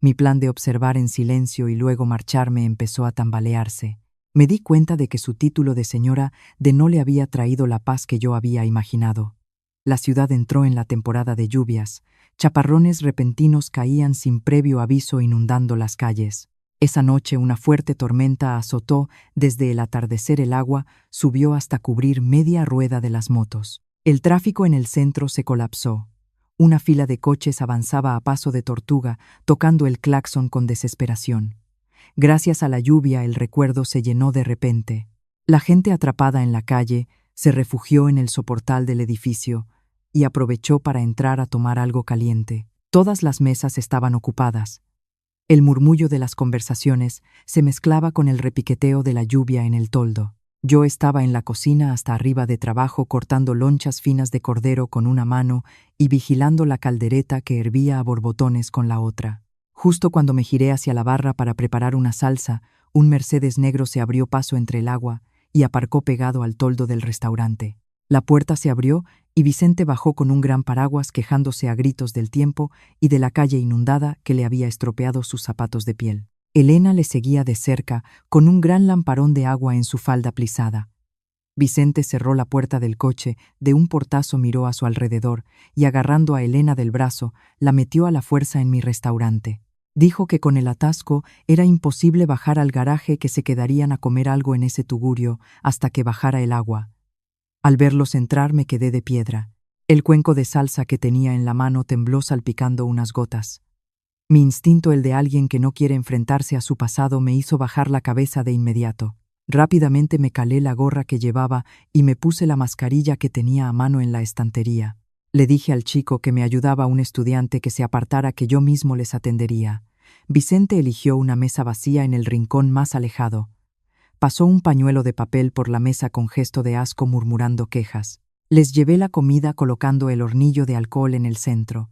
Mi plan de observar en silencio y luego marcharme empezó a tambalearse. Me di cuenta de que su título de señora de no le había traído la paz que yo había imaginado. La ciudad entró en la temporada de lluvias. Chaparrones repentinos caían sin previo aviso inundando las calles. Esa noche una fuerte tormenta azotó, desde el atardecer el agua subió hasta cubrir media rueda de las motos. El tráfico en el centro se colapsó. Una fila de coches avanzaba a paso de tortuga, tocando el claxon con desesperación. Gracias a la lluvia el recuerdo se llenó de repente. La gente atrapada en la calle se refugió en el soportal del edificio y aprovechó para entrar a tomar algo caliente. Todas las mesas estaban ocupadas. El murmullo de las conversaciones se mezclaba con el repiqueteo de la lluvia en el toldo. Yo estaba en la cocina hasta arriba de trabajo cortando lonchas finas de cordero con una mano y vigilando la caldereta que hervía a borbotones con la otra. Justo cuando me giré hacia la barra para preparar una salsa, un Mercedes negro se abrió paso entre el agua y aparcó pegado al toldo del restaurante. La puerta se abrió y Vicente bajó con un gran paraguas quejándose a gritos del tiempo y de la calle inundada que le había estropeado sus zapatos de piel. Elena le seguía de cerca, con un gran lamparón de agua en su falda plisada. Vicente cerró la puerta del coche, de un portazo miró a su alrededor y agarrando a Elena del brazo, la metió a la fuerza en mi restaurante. Dijo que con el atasco era imposible bajar al garaje, que se quedarían a comer algo en ese tugurio hasta que bajara el agua. Al verlos entrar me quedé de piedra. El cuenco de salsa que tenía en la mano tembló salpicando unas gotas. Mi instinto, el de alguien que no quiere enfrentarse a su pasado, me hizo bajar la cabeza de inmediato. Rápidamente me calé la gorra que llevaba y me puse la mascarilla que tenía a mano en la estantería. Le dije al chico que me ayudaba, a un estudiante, que se apartara, que yo mismo les atendería. Vicente eligió una mesa vacía en el rincón más alejado. Pasó un pañuelo de papel por la mesa con gesto de asco, murmurando quejas. Les llevé la comida colocando el hornillo de alcohol en el centro.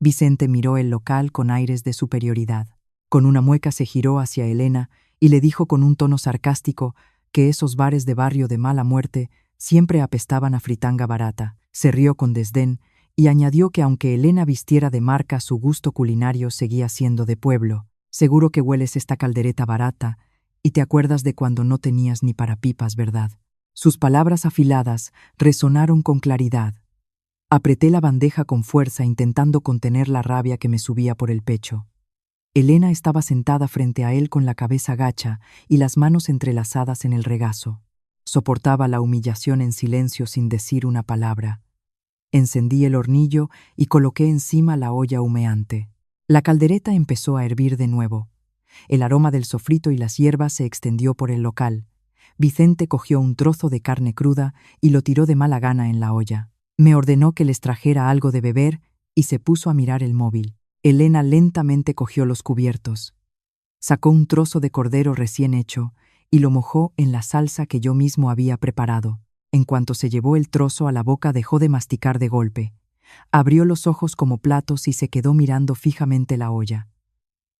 Vicente miró el local con aires de superioridad. Con una mueca se giró hacia Elena y le dijo con un tono sarcástico que esos bares de barrio de mala muerte siempre apestaban a fritanga barata. Se rió con desdén y añadió que aunque Elena vistiera de marca, su gusto culinario seguía siendo de pueblo. Seguro que hueles esta caldereta barata y te acuerdas de cuando no tenías ni para pipas, ¿verdad? Sus palabras afiladas resonaron con claridad. Apreté la bandeja con fuerza, intentando contener la rabia que me subía por el pecho. Elena estaba sentada frente a él con la cabeza gacha y las manos entrelazadas en el regazo. Soportaba la humillación en silencio sin decir una palabra. Encendí el hornillo y coloqué encima la olla humeante. La caldereta empezó a hervir de nuevo. El aroma del sofrito y las hierbas se extendió por el local. Vicente cogió un trozo de carne cruda y lo tiró de mala gana en la olla. Me ordenó que les trajera algo de beber y se puso a mirar el móvil. Elena lentamente cogió los cubiertos. Sacó un trozo de cordero recién hecho y lo mojó en la salsa que yo mismo había preparado. En cuanto se llevó el trozo a la boca, dejó de masticar de golpe. Abrió los ojos como platos y se quedó mirando fijamente la olla.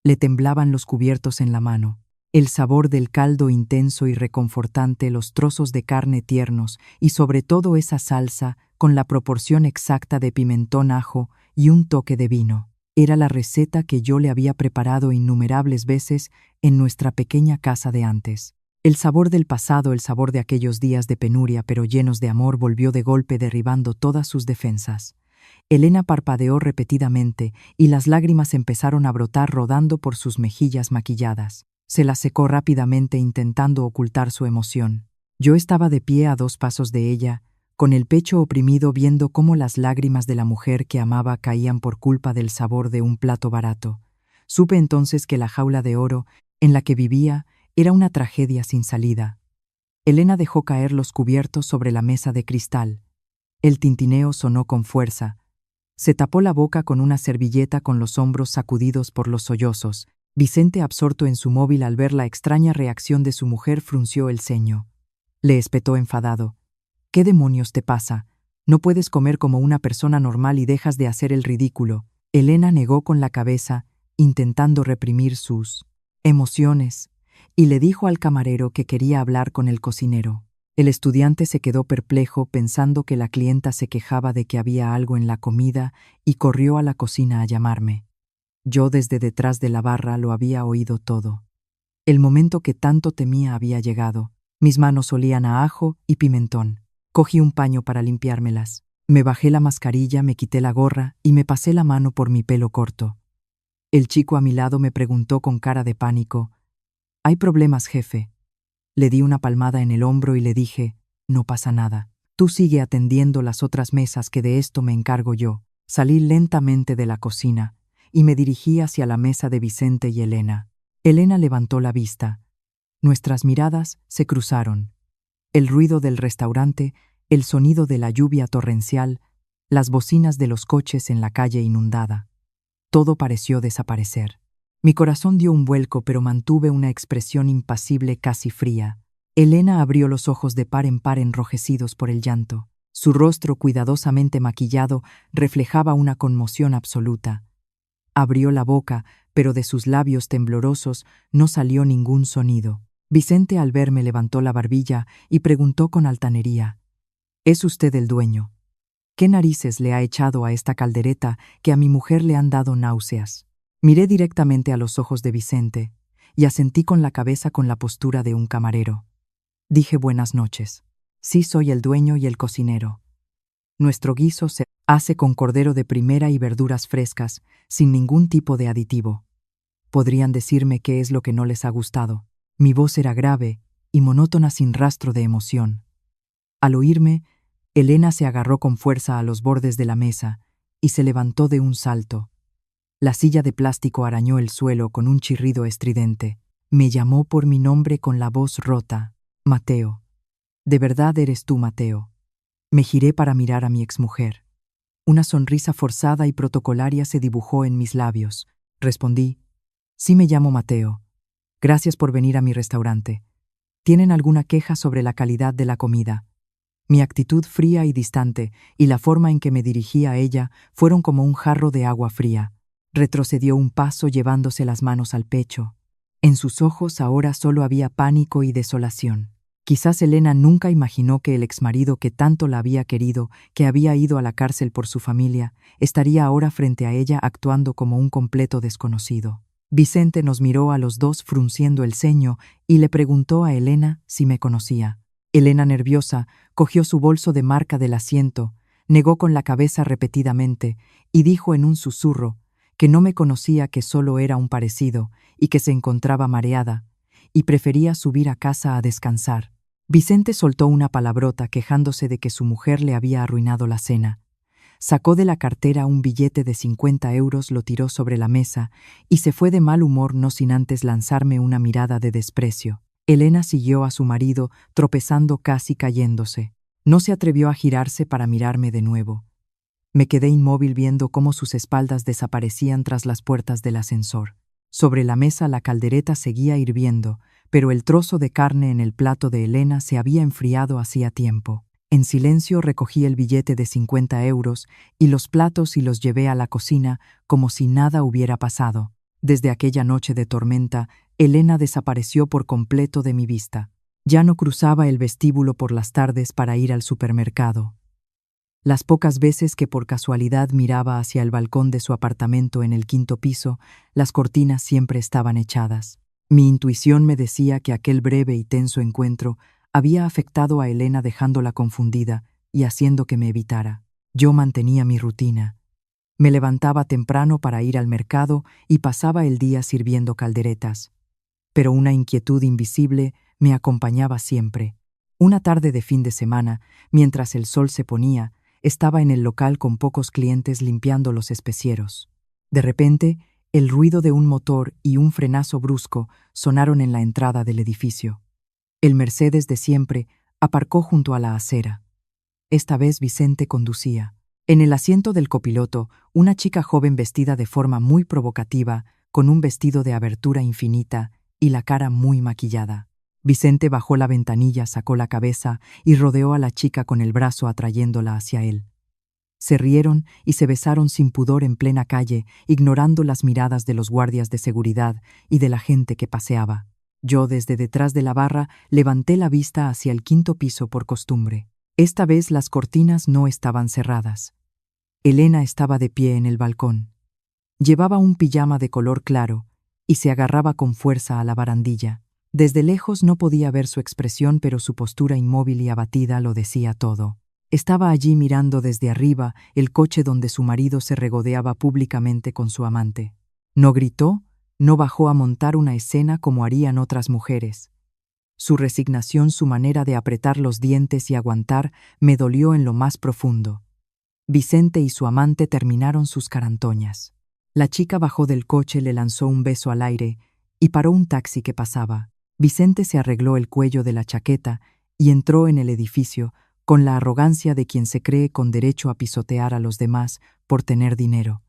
Le temblaban los cubiertos en la mano. El sabor del caldo intenso y reconfortante, los trozos de carne tiernos y sobre todo esa salsa con la proporción exacta de pimentón, ajo y un toque de vino. Era la receta que yo le había preparado innumerables veces en nuestra pequeña casa de antes. El sabor del pasado, el sabor de aquellos días de penuria pero llenos de amor, volvió de golpe derribando todas sus defensas. Elena parpadeó repetidamente y las lágrimas empezaron a brotar rodando por sus mejillas maquilladas. Se las secó rápidamente intentando ocultar su emoción. Yo estaba de pie a 2 pasos de ella, con el pecho oprimido, viendo cómo las lágrimas de la mujer que amaba caían por culpa del sabor de un plato barato. Supe entonces que la jaula de oro en la que vivía era una tragedia sin salida. Elena dejó caer los cubiertos sobre la mesa de cristal. El tintineo sonó con fuerza. Se tapó la boca con una servilleta con los hombros sacudidos por los sollozos. Vicente, absorto en su móvil al ver la extraña reacción de su mujer, frunció el ceño. Le espetó enfadado. ¿Qué demonios te pasa? No puedes comer como una persona normal y dejas de hacer el ridículo. Elena negó con la cabeza, intentando reprimir sus emociones, y le dijo al camarero que quería hablar con el cocinero. El estudiante se quedó perplejo pensando que la clienta se quejaba de que había algo en la comida y corrió a la cocina a llamarme. Yo desde detrás de la barra lo había oído todo. El momento que tanto temía había llegado. Mis manos olían a ajo y pimentón. Cogí un paño para limpiármelas. Me bajé la mascarilla, me quité la gorra y me pasé la mano por mi pelo corto. El chico a mi lado me preguntó con cara de pánico: «¿Hay problemas, jefe?». Le di una palmada en el hombro y le dije: «No pasa nada. Tú sigue atendiendo las otras mesas que de esto me encargo yo». Salí lentamente de la cocina y me dirigí hacia la mesa de Vicente y Elena. Elena levantó la vista. Nuestras miradas se cruzaron. El ruido del restaurante, el sonido de la lluvia torrencial, las bocinas de los coches en la calle inundada. Todo pareció desaparecer. Mi corazón dio un vuelco, pero mantuve una expresión impasible, casi fría. Elena abrió los ojos de par en par enrojecidos por el llanto. Su rostro, cuidadosamente maquillado, reflejaba una conmoción absoluta. Abrió la boca, pero de sus labios temblorosos no salió ningún sonido. Vicente, al verme, levantó la barbilla y preguntó con altanería: «¿Es usted el dueño? ¿Qué narices le ha echado a esta caldereta que a mi mujer le han dado náuseas?». Miré directamente a los ojos de Vicente y asentí con la cabeza con la postura de un camarero. Dije: «Buenas noches. Sí, soy el dueño y el cocinero. Nuestro guiso se hace con cordero de primera y verduras frescas, sin ningún tipo de aditivo. ¿Podrían decirme qué es lo que no les ha gustado?». Mi voz era grave y monótona, sin rastro de emoción. Al oírme, Elena se agarró con fuerza a los bordes de la mesa y se levantó de un salto. La silla de plástico arañó el suelo con un chirrido estridente. Me llamó por mi nombre con la voz rota: «Mateo. ¿De verdad eres tú, Mateo?». Me giré para mirar a mi exmujer. Una sonrisa forzada y protocolaria se dibujó en mis labios. Respondí: «Sí, me llamo Mateo. Gracias por venir a mi restaurante. ¿Tienen alguna queja sobre la calidad de la comida?». Mi actitud fría y distante y la forma en que me dirigí a ella fueron como un jarro de agua fría. Retrocedió un paso, llevándose las manos al pecho. En sus ojos ahora solo había pánico y desolación. Quizás Elena nunca imaginó que el exmarido que tanto la había querido, que había ido a la cárcel por su familia, estaría ahora frente a ella actuando como un completo desconocido. Vicente nos miró a los dos frunciendo el ceño y le preguntó a Elena si me conocía. Elena, nerviosa, cogió su bolso de marca del asiento, negó con la cabeza repetidamente y dijo en un susurro que no me conocía, que solo era un parecido y que se encontraba mareada y prefería subir a casa a descansar. Vicente soltó una palabrota quejándose de que su mujer le había arruinado la cena. Sacó de la cartera un billete de 50 euros, lo tiró sobre la mesa y se fue de mal humor, no sin antes lanzarme una mirada de desprecio. Elena siguió a su marido, tropezando, casi cayéndose. No se atrevió a girarse para mirarme de nuevo. Me quedé inmóvil viendo cómo sus espaldas desaparecían tras las puertas del ascensor. Sobre la mesa la caldereta seguía hirviendo, pero el trozo de carne en el plato de Elena se había enfriado hacía tiempo. En silencio recogí el billete de 50 euros y los platos y los llevé a la cocina como si nada hubiera pasado. Desde aquella noche de tormenta, Elena desapareció por completo de mi vista. Ya no cruzaba el vestíbulo por las tardes para ir al supermercado. Las pocas veces que por casualidad miraba hacia el balcón de su apartamento en el 5º piso, las cortinas siempre estaban echadas. Mi intuición me decía que aquel breve y tenso encuentro había afectado a Elena, dejándola confundida y haciendo que me evitara. Yo mantenía mi rutina. Me levantaba temprano para ir al mercado y pasaba el día sirviendo calderetas. Pero una inquietud invisible me acompañaba siempre. Una tarde de fin de semana, mientras el sol se ponía, estaba en el local con pocos clientes limpiando los especieros. De repente, el ruido de un motor y un frenazo brusco sonaron en la entrada del edificio. El Mercedes de siempre aparcó junto a la acera. Esta vez Vicente conducía. En el asiento del copiloto, una chica joven vestida de forma muy provocativa, con un vestido de abertura infinita y la cara muy maquillada. Vicente bajó la ventanilla, sacó la cabeza y rodeó a la chica con el brazo, atrayéndola hacia él. Se rieron y se besaron sin pudor en plena calle, ignorando las miradas de los guardias de seguridad y de la gente que paseaba. Yo, desde detrás de la barra, levanté la vista hacia el quinto piso por costumbre. Esta vez las cortinas no estaban cerradas. Elena estaba de pie en el balcón. Llevaba un pijama de color claro y se agarraba con fuerza a la barandilla. Desde lejos no podía ver su expresión, pero su postura inmóvil y abatida lo decía todo. Estaba allí mirando desde arriba el coche donde su marido se regodeaba públicamente con su amante. No gritó, no bajó a montar una escena como harían otras mujeres. Su resignación, su manera de apretar los dientes y aguantar, me dolió en lo más profundo. Vicente y su amante terminaron sus carantoñas. La chica bajó del coche, le lanzó un beso al aire y paró un taxi que pasaba. Vicente se arregló el cuello de la chaqueta y entró en el edificio con la arrogancia de quien se cree con derecho a pisotear a los demás por tener dinero.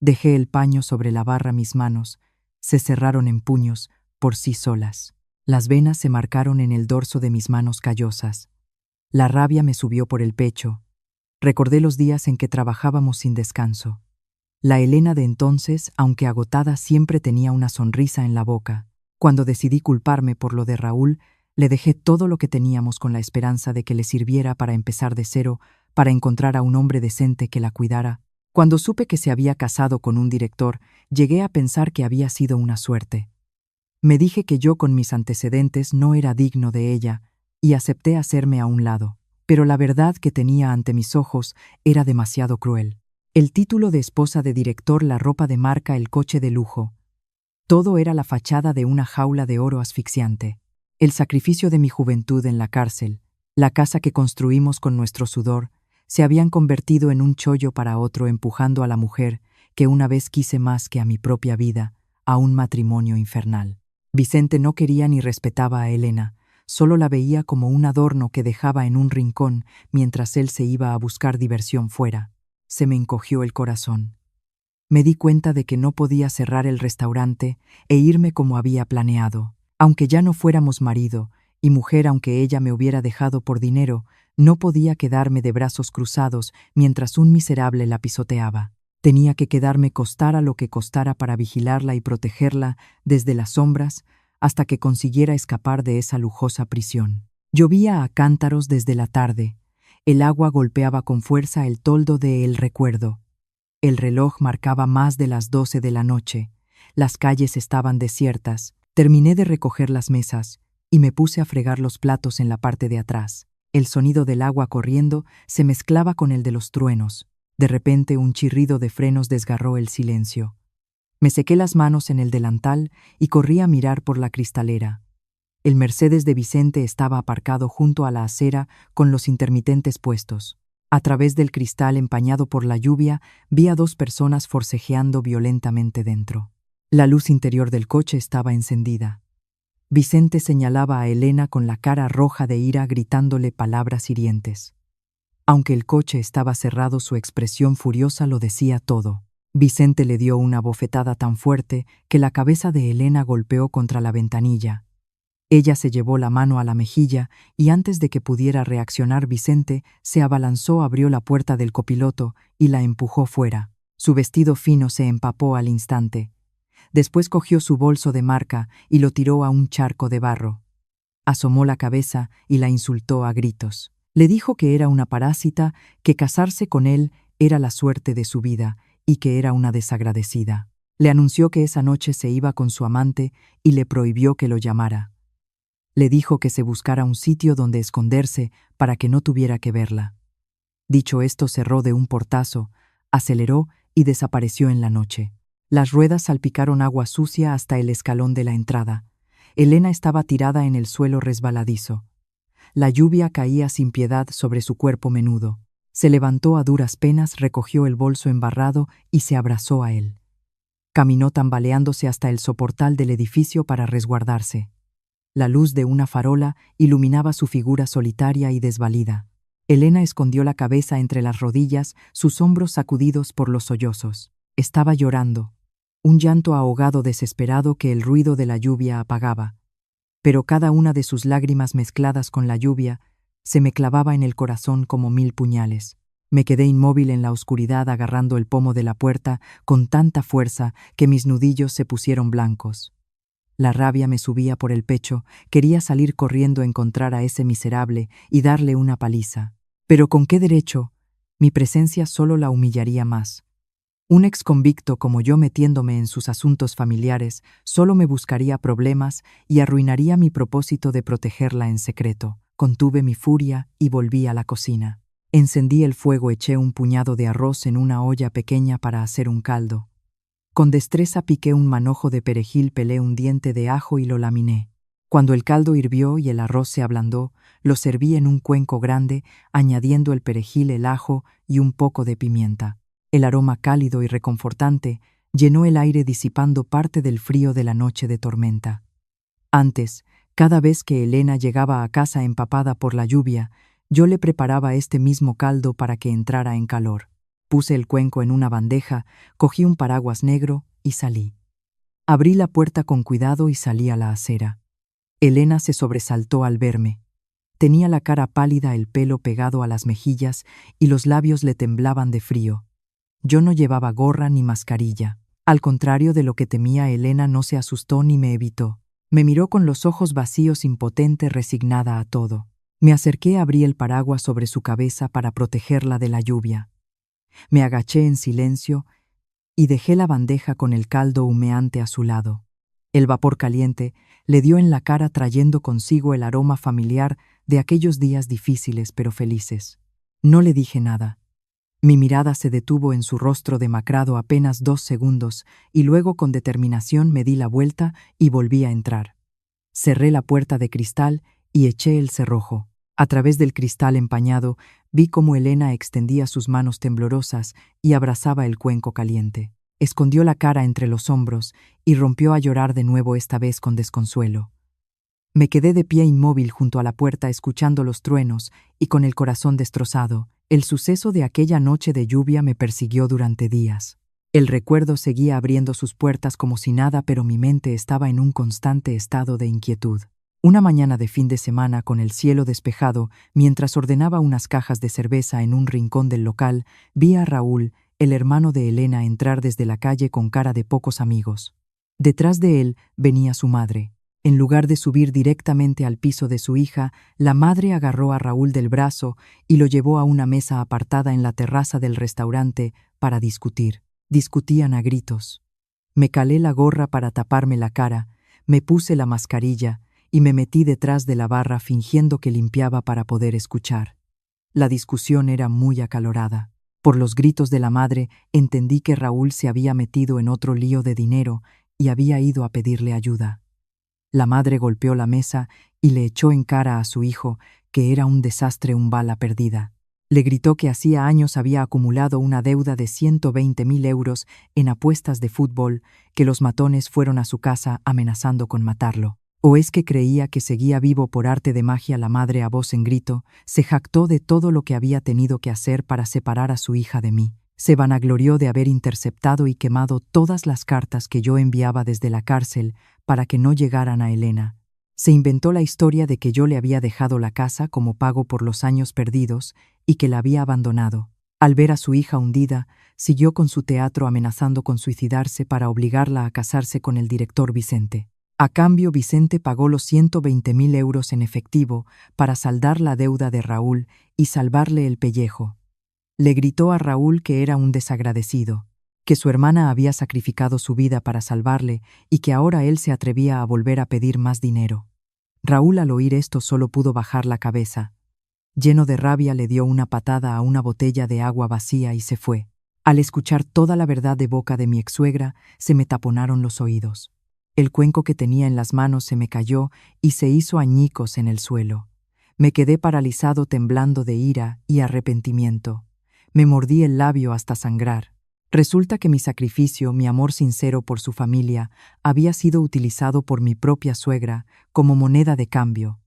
Dejé el paño sobre la barra, mis manos se cerraron en puños por sí solas. Las venas se marcaron en el dorso de mis manos callosas. La rabia me subió por el pecho. Recordé los días en que trabajábamos sin descanso. La Elena de entonces, aunque agotada, siempre tenía una sonrisa en la boca. Cuando decidí culparme por lo de Raúl, le dejé todo lo que teníamos con la esperanza de que le sirviera para empezar de cero, para encontrar a un hombre decente que la cuidara. Cuando supe que se había casado con un director, llegué a pensar que había sido una suerte. Me dije que yo, con mis antecedentes, no era digno de ella, y acepté hacerme a un lado. Pero la verdad que tenía ante mis ojos era demasiado cruel. El título de esposa de director, la ropa de marca, el coche de lujo. Todo era la fachada de una jaula de oro asfixiante. El sacrificio de mi juventud en la cárcel, la casa que construimos con nuestro sudor, se habían convertido en un chollo para otro, empujando a la mujer que una vez quise más que a mi propia vida, a un matrimonio infernal. Vicente no quería ni respetaba a Elena, solo la veía como un adorno que dejaba en un rincón mientras él se iba a buscar diversión fuera. Se me encogió el corazón. Me di cuenta de que no podía cerrar el restaurante e irme como había planeado. Aunque ya no fuéramos marido y mujer, aunque ella me hubiera dejado por dinero, no podía quedarme de brazos cruzados mientras un miserable la pisoteaba. Tenía que quedarme, costara lo que costara, para vigilarla y protegerla desde las sombras hasta que consiguiera escapar de esa lujosa prisión. Llovía a cántaros desde la tarde. El agua golpeaba con fuerza el toldo de El Recuerdo. El reloj marcaba más de las 12 de la noche. Las calles estaban desiertas. Terminé de recoger las mesas y me puse a fregar los platos en la parte de atrás. El sonido del agua corriendo se mezclaba con el de los truenos. De repente, un chirrido de frenos desgarró el silencio. Me sequé las manos en el delantal y corrí a mirar por la cristalera. El Mercedes de Vicente estaba aparcado junto a la acera con los intermitentes puestos. A través del cristal empañado por la lluvia vi a dos personas forcejeando violentamente dentro. La luz interior del coche estaba encendida. Vicente señalaba a Elena con la cara roja de ira, gritándole palabras hirientes. Aunque el coche estaba cerrado, su expresión furiosa lo decía todo. Vicente le dio una bofetada tan fuerte que la cabeza de Elena golpeó contra la ventanilla. Ella se llevó la mano a la mejilla y antes de que pudiera reaccionar, Vicente se abalanzó, abrió la puerta del copiloto y la empujó fuera. Su vestido fino se empapó al instante. Después cogió su bolso de marca y lo tiró a un charco de barro. Asomó la cabeza y la insultó a gritos. Le dijo que era una parásita, que casarse con él era la suerte de su vida y que era una desagradecida. Le anunció que esa noche se iba con su amante y le prohibió que lo llamara. Le dijo que se buscara un sitio donde esconderse para que no tuviera que verla. Dicho esto, cerró de un portazo, aceleró y desapareció en la noche. Las ruedas salpicaron agua sucia hasta el escalón de la entrada. Elena estaba tirada en el suelo resbaladizo. La lluvia caía sin piedad sobre su cuerpo menudo. Se levantó a duras penas, recogió el bolso embarrado y se abrazó a él. Caminó tambaleándose hasta el soportal del edificio para resguardarse. La luz de una farola iluminaba su figura solitaria y desvalida. Elena escondió la cabeza entre las rodillas, sus hombros sacudidos por los sollozos. Estaba llorando, un llanto ahogado, desesperado, que el ruido de la lluvia apagaba. Pero cada una de sus lágrimas mezcladas con la lluvia se me clavaba en el corazón como 1000 puñales. Me quedé inmóvil en la oscuridad, agarrando el pomo de la puerta con tanta fuerza que mis nudillos se pusieron blancos. La rabia me subía por el pecho, quería salir corriendo a encontrar a ese miserable y darle una paliza. Pero ¿con qué derecho? Mi presencia solo la humillaría más. Un exconvicto como yo metiéndome en sus asuntos familiares solo me buscaría problemas y arruinaría mi propósito de protegerla en secreto. Contuve mi furia y volví a la cocina. Encendí el fuego, eché un puñado de arroz en una olla pequeña para hacer un caldo. Con destreza piqué un manojo de perejil, pelé un diente de ajo y lo laminé. Cuando el caldo hirvió y el arroz se ablandó, lo serví en un cuenco grande, añadiendo el perejil, el ajo y un poco de pimienta. El aroma cálido y reconfortante llenó el aire disipando parte del frío de la noche de tormenta. Antes, cada vez que Elena llegaba a casa empapada por la lluvia, yo le preparaba este mismo caldo para que entrara en calor. Puse el cuenco en una bandeja, cogí un paraguas negro y salí. Abrí la puerta con cuidado y salí a la acera. Elena se sobresaltó al verme. Tenía la cara pálida, el pelo pegado a las mejillas y los labios le temblaban de frío. Yo no llevaba gorra ni mascarilla. Al contrario de lo que temía, Elena no se asustó ni me evitó. Me miró con los ojos vacíos, impotente, resignada a todo. Me acerqué, abrí el paraguas sobre su cabeza para protegerla de la lluvia. Me agaché en silencio y dejé la bandeja con el caldo humeante a su lado. El vapor caliente le dio en la cara, trayendo consigo el aroma familiar de aquellos días difíciles pero felices. No le dije nada. Mi mirada se detuvo en su rostro demacrado apenas 2 segundos y luego con determinación me di la vuelta y volví a entrar. Cerré la puerta de cristal y eché el cerrojo. A través del cristal empañado vi cómo Elena extendía sus manos temblorosas y abrazaba el cuenco caliente. Escondió la cara entre los hombros y rompió a llorar de nuevo, esta vez con desconsuelo. Me quedé de pie inmóvil junto a la puerta, escuchando los truenos y con el corazón destrozado. El suceso de aquella noche de lluvia me persiguió durante días. El recuerdo seguía abriendo sus puertas como si nada, pero mi mente estaba en un constante estado de inquietud. Una mañana de fin de semana, con el cielo despejado, mientras ordenaba unas cajas de cerveza en un rincón del local, vi a Raúl, el hermano de Elena, entrar desde la calle con cara de pocos amigos. Detrás de él venía su madre. En lugar de subir directamente al piso de su hija, la madre agarró a Raúl del brazo y lo llevó a una mesa apartada en la terraza del restaurante para discutir. Discutían a gritos. Me calé la gorra para taparme la cara, me puse la mascarilla y me metí detrás de la barra fingiendo que limpiaba para poder escuchar. La discusión era muy acalorada. Por los gritos de la madre entendí que Raúl se había metido en otro lío de dinero y había ido a pedirle ayuda. La madre golpeó la mesa y le echó en cara a su hijo que era un desastre, un bala perdida. Le gritó que hacía años había acumulado una deuda de 120.000 euros en apuestas de fútbol, que los matones fueron a su casa amenazando con matarlo. ¿O es que creía que seguía vivo por arte de magia? La madre, a voz en grito, se jactó de todo lo que había tenido que hacer para separar a su hija de mí. Se vanaglorió de haber interceptado y quemado todas las cartas que yo enviaba desde la cárcel para que no llegaran a Elena. Se inventó la historia de que yo le había dejado la casa como pago por los años perdidos y que la había abandonado. Al ver a su hija hundida, siguió con su teatro, amenazando con suicidarse para obligarla a casarse con el director Vicente. A cambio, Vicente pagó los 120.000 euros en efectivo para saldar la deuda de Raúl y salvarle el pellejo. Le gritó a Raúl que era un desagradecido, que su hermana había sacrificado su vida para salvarle y que ahora él se atrevía a volver a pedir más dinero. Raúl, al oír esto, solo pudo bajar la cabeza. Lleno de rabia, le dio una patada a una botella de agua vacía y se fue. Al escuchar toda la verdad de boca de mi exsuegra, se me taponaron los oídos. El cuenco que tenía en las manos se me cayó y se hizo añicos en el suelo. Me quedé paralizado, temblando de ira y arrepentimiento. Me mordí el labio hasta sangrar. Resulta que mi sacrificio, mi amor sincero por su familia, había sido utilizado por mi propia suegra como moneda de cambio.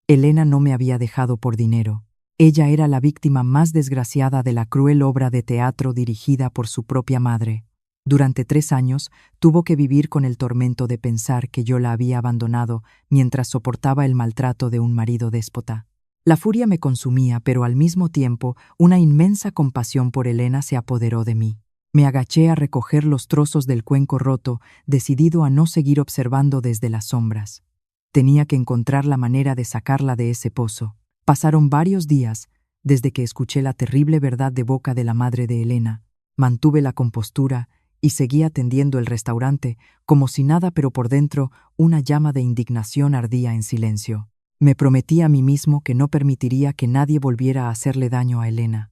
Elena no me había dejado por dinero. Ella era la víctima más desgraciada de la cruel obra de teatro dirigida por su propia madre. Durante 3 años tuvo que vivir con el tormento de pensar que yo la había abandonado mientras soportaba el maltrato de un marido déspota. La furia me consumía, pero al mismo tiempo una inmensa compasión por Elena se apoderó de mí. Me agaché a recoger los trozos del cuenco roto, decidido a no seguir observando desde las sombras. Tenía que encontrar la manera de sacarla de ese pozo. Pasaron varios días desde que escuché la terrible verdad de boca de la madre de Elena. Mantuve la compostura y seguí atendiendo el restaurante como si nada, pero por dentro una llama de indignación ardía en silencio. Me prometí a mí mismo que no permitiría que nadie volviera a hacerle daño a Elena.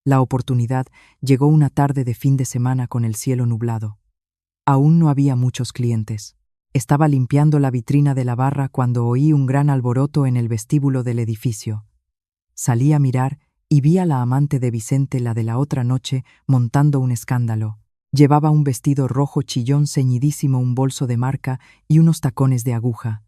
La oportunidad llegó una tarde de fin de semana con el cielo nublado. Aún no había muchos clientes. Estaba limpiando la vitrina de la barra cuando oí un gran alboroto en el vestíbulo del edificio. Salí a mirar y vi a la amante de Vicente, la de la otra noche, montando un escándalo. Llevaba un vestido rojo chillón ceñidísimo, un bolso de marca y unos tacones de aguja.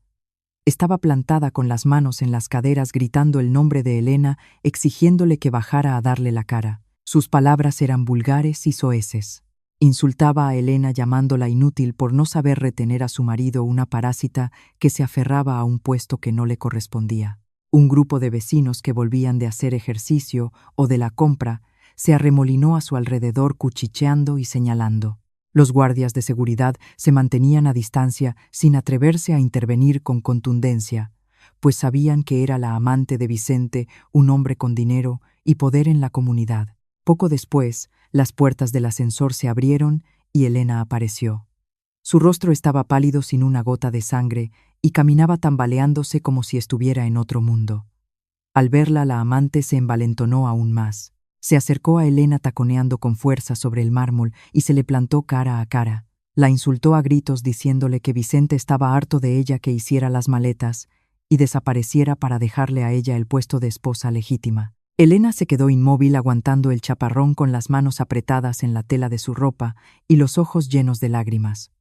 Estaba plantada con las manos en las caderas, gritando el nombre de Elena, exigiéndole que bajara a darle la cara. Sus palabras eran vulgares y soeces. Insultaba a Elena llamándola inútil por no saber retener a su marido, una parásita que se aferraba a un puesto que no le correspondía. Un grupo de vecinos que volvían de hacer ejercicio o de la compra se arremolinó a su alrededor, cuchicheando y señalando. Los guardias de seguridad se mantenían a distancia sin atreverse a intervenir con contundencia, pues sabían que era la amante de Vicente, un hombre con dinero y poder en la comunidad. Poco después, las puertas del ascensor se abrieron y Elena apareció. Su rostro estaba pálido, sin una gota de sangre, y caminaba tambaleándose como si estuviera en otro mundo. Al verla, la amante se envalentonó aún más. Se acercó a Elena taconeando con fuerza sobre el mármol y se le plantó cara a cara. La insultó a gritos diciéndole que Vicente estaba harto de ella, que hiciera las maletas y desapareciera para dejarle a ella el puesto de esposa legítima. Elena se quedó inmóvil, aguantando el chaparrón con las manos apretadas en la tela de su ropa y los ojos llenos de lágrimas.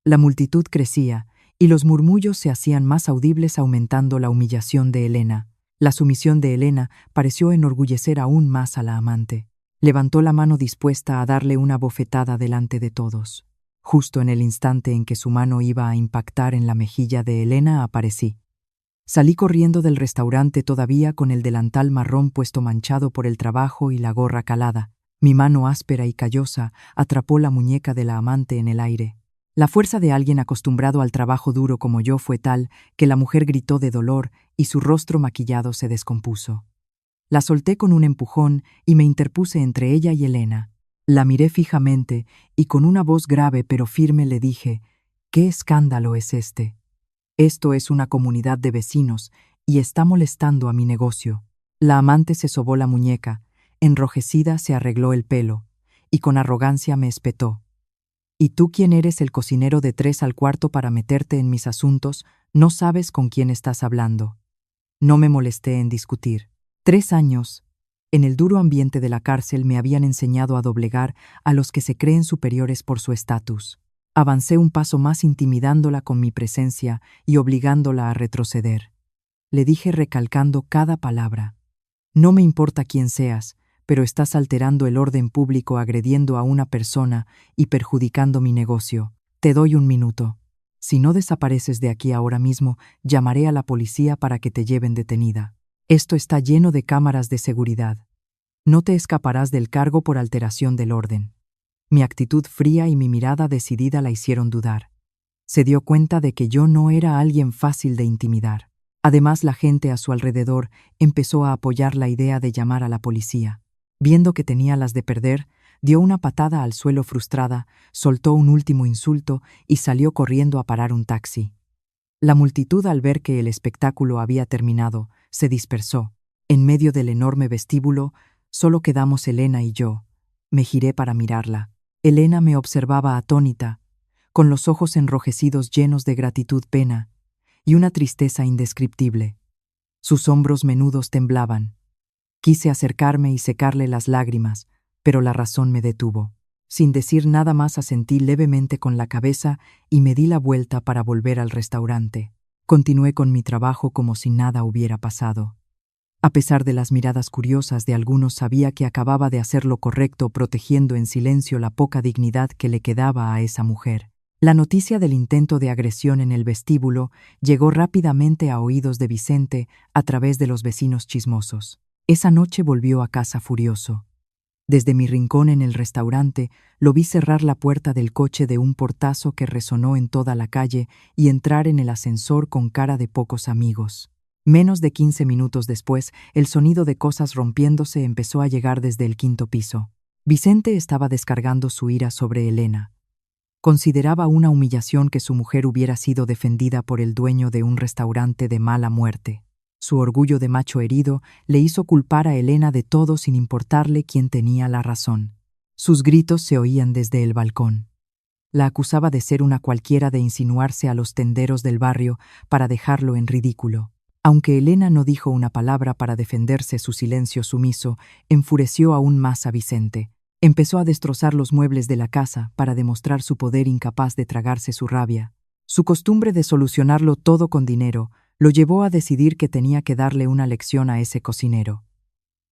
La multitud crecía y los murmullos se hacían más audibles, aumentando la humillación de Elena. La sumisión de Elena pareció enorgullecer aún más a la amante. Levantó la mano dispuesta a darle una bofetada delante de todos. Justo en el instante en que su mano iba a impactar en la mejilla de Elena, aparecí. Salí corriendo del restaurante, todavía con el delantal marrón puesto, manchado por el trabajo, y la gorra calada. Mi mano áspera y callosa atrapó la muñeca de la amante en el aire. La fuerza de alguien acostumbrado al trabajo duro como yo fue tal que la mujer gritó de dolor y su rostro maquillado se descompuso. La solté con un empujón y me interpuse entre ella y Elena. La miré fijamente y con una voz grave pero firme le dije: «¿Qué escándalo es este? Esto es una comunidad de vecinos y está molestando a mi negocio». La amante se sobó la muñeca, enrojecida se arregló el pelo y con arrogancia me espetó: «¿Y tú quién eres, el cocinero de 3 al cuarto, para meterte en mis asuntos? No sabes con quién estás hablando». No me molesté en discutir. 3 años, en el duro ambiente de la cárcel, me habían enseñado a doblegar a los que se creen superiores por su estatus. Avancé un paso más, intimidándola con mi presencia y obligándola a retroceder. Le dije, recalcando cada palabra: «No me importa quién seas, pero estás alterando el orden público, agrediendo a una persona y perjudicando mi negocio. Te doy 1 minuto. Si no desapareces de aquí ahora mismo, llamaré a la policía para que te lleven detenida. Esto está lleno de cámaras de seguridad. No te escaparás del cargo por alteración del orden». Mi actitud fría y mi mirada decidida la hicieron dudar. Se dio cuenta de que yo no era alguien fácil de intimidar. Además, la gente a su alrededor empezó a apoyar la idea de llamar a la policía. Viendo que tenía las de perder, dio una patada al suelo frustrada, soltó un último insulto y salió corriendo a parar un taxi. La multitud, al ver que el espectáculo había terminado, se dispersó. En medio del enorme vestíbulo, solo quedamos Elena y yo. Me giré para mirarla. Elena me observaba atónita, con los ojos enrojecidos, llenos de gratitud, pena y una tristeza indescriptible. Sus hombros menudos temblaban. Quise acercarme y secarle las lágrimas, pero la razón me detuvo. Sin decir nada más, asentí levemente con la cabeza y me di la vuelta para volver al restaurante. Continué con mi trabajo como si nada hubiera pasado. A pesar de las miradas curiosas de algunos, sabía que acababa de hacer lo correcto, protegiendo en silencio la poca dignidad que le quedaba a esa mujer. La noticia del intento de agresión en el vestíbulo llegó rápidamente a oídos de Vicente a través de los vecinos chismosos. Esa noche volvió a casa furioso. Desde mi rincón en el restaurante, lo vi cerrar la puerta del coche de un portazo que resonó en toda la calle y entrar en el ascensor con cara de pocos amigos. Menos de 15 minutos después, el sonido de cosas rompiéndose empezó a llegar desde el quinto piso. Vicente estaba descargando su ira sobre Elena. Consideraba una humillación que su mujer hubiera sido defendida por el dueño de un restaurante de mala muerte. Su orgullo de macho herido le hizo culpar a Elena de todo sin importarle quién tenía la razón. Sus gritos se oían desde el balcón. La acusaba de ser una cualquiera, de insinuarse a los tenderos del barrio para dejarlo en ridículo. Aunque Elena no dijo una palabra para defenderse, su silencio sumiso enfureció aún más a Vicente. Empezó a destrozar los muebles de la casa para demostrar su poder, incapaz de tragarse su rabia. Su costumbre de solucionarlo todo con dinero lo llevó a decidir que tenía que darle una lección a ese cocinero.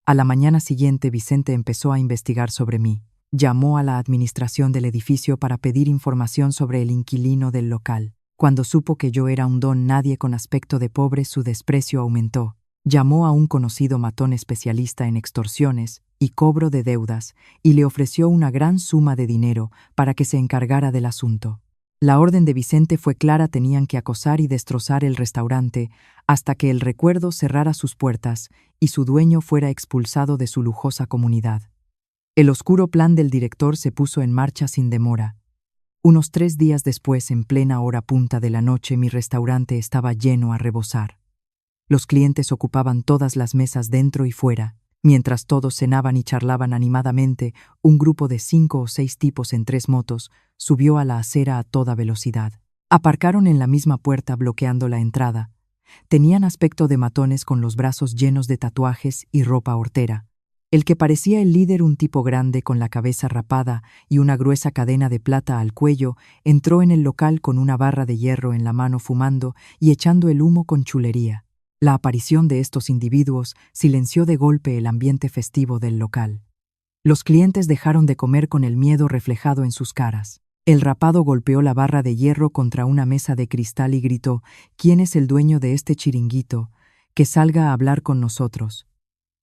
A la mañana siguiente, Vicente empezó a investigar sobre mí. Llamó a la administración del edificio para pedir información sobre el inquilino del local. Cuando supo que yo era un don nadie con aspecto de pobre, su desprecio aumentó. Llamó a un conocido matón especialista en extorsiones y cobro de deudas y le ofreció una gran suma de dinero para que se encargara del asunto. La orden de Vicente fue clara: tenían que acosar y destrozar el restaurante hasta que el recuerdo cerrara sus puertas y su dueño fuera expulsado de su lujosa comunidad. El oscuro plan del director se puso en marcha sin demora. Unos 3 días después, en plena hora punta de la noche, mi restaurante estaba lleno a rebosar. Los clientes ocupaban todas las mesas dentro y fuera. Mientras todos cenaban y charlaban animadamente, un grupo de 5 o 6 tipos en 3 motos subió a la acera a toda velocidad. Aparcaron en la misma puerta, bloqueando la entrada. Tenían aspecto de matones con los brazos llenos de tatuajes y ropa hortera. El que parecía el líder, un tipo grande con la cabeza rapada y una gruesa cadena de plata al cuello, entró en el local con una barra de hierro en la mano, fumando y echando el humo con chulería. La aparición de estos individuos silenció de golpe el ambiente festivo del local. Los clientes dejaron de comer con el miedo reflejado en sus caras. El rapado golpeó la barra de hierro contra una mesa de cristal y gritó: «¿Quién es el dueño de este chiringuito? Que salga a hablar con nosotros».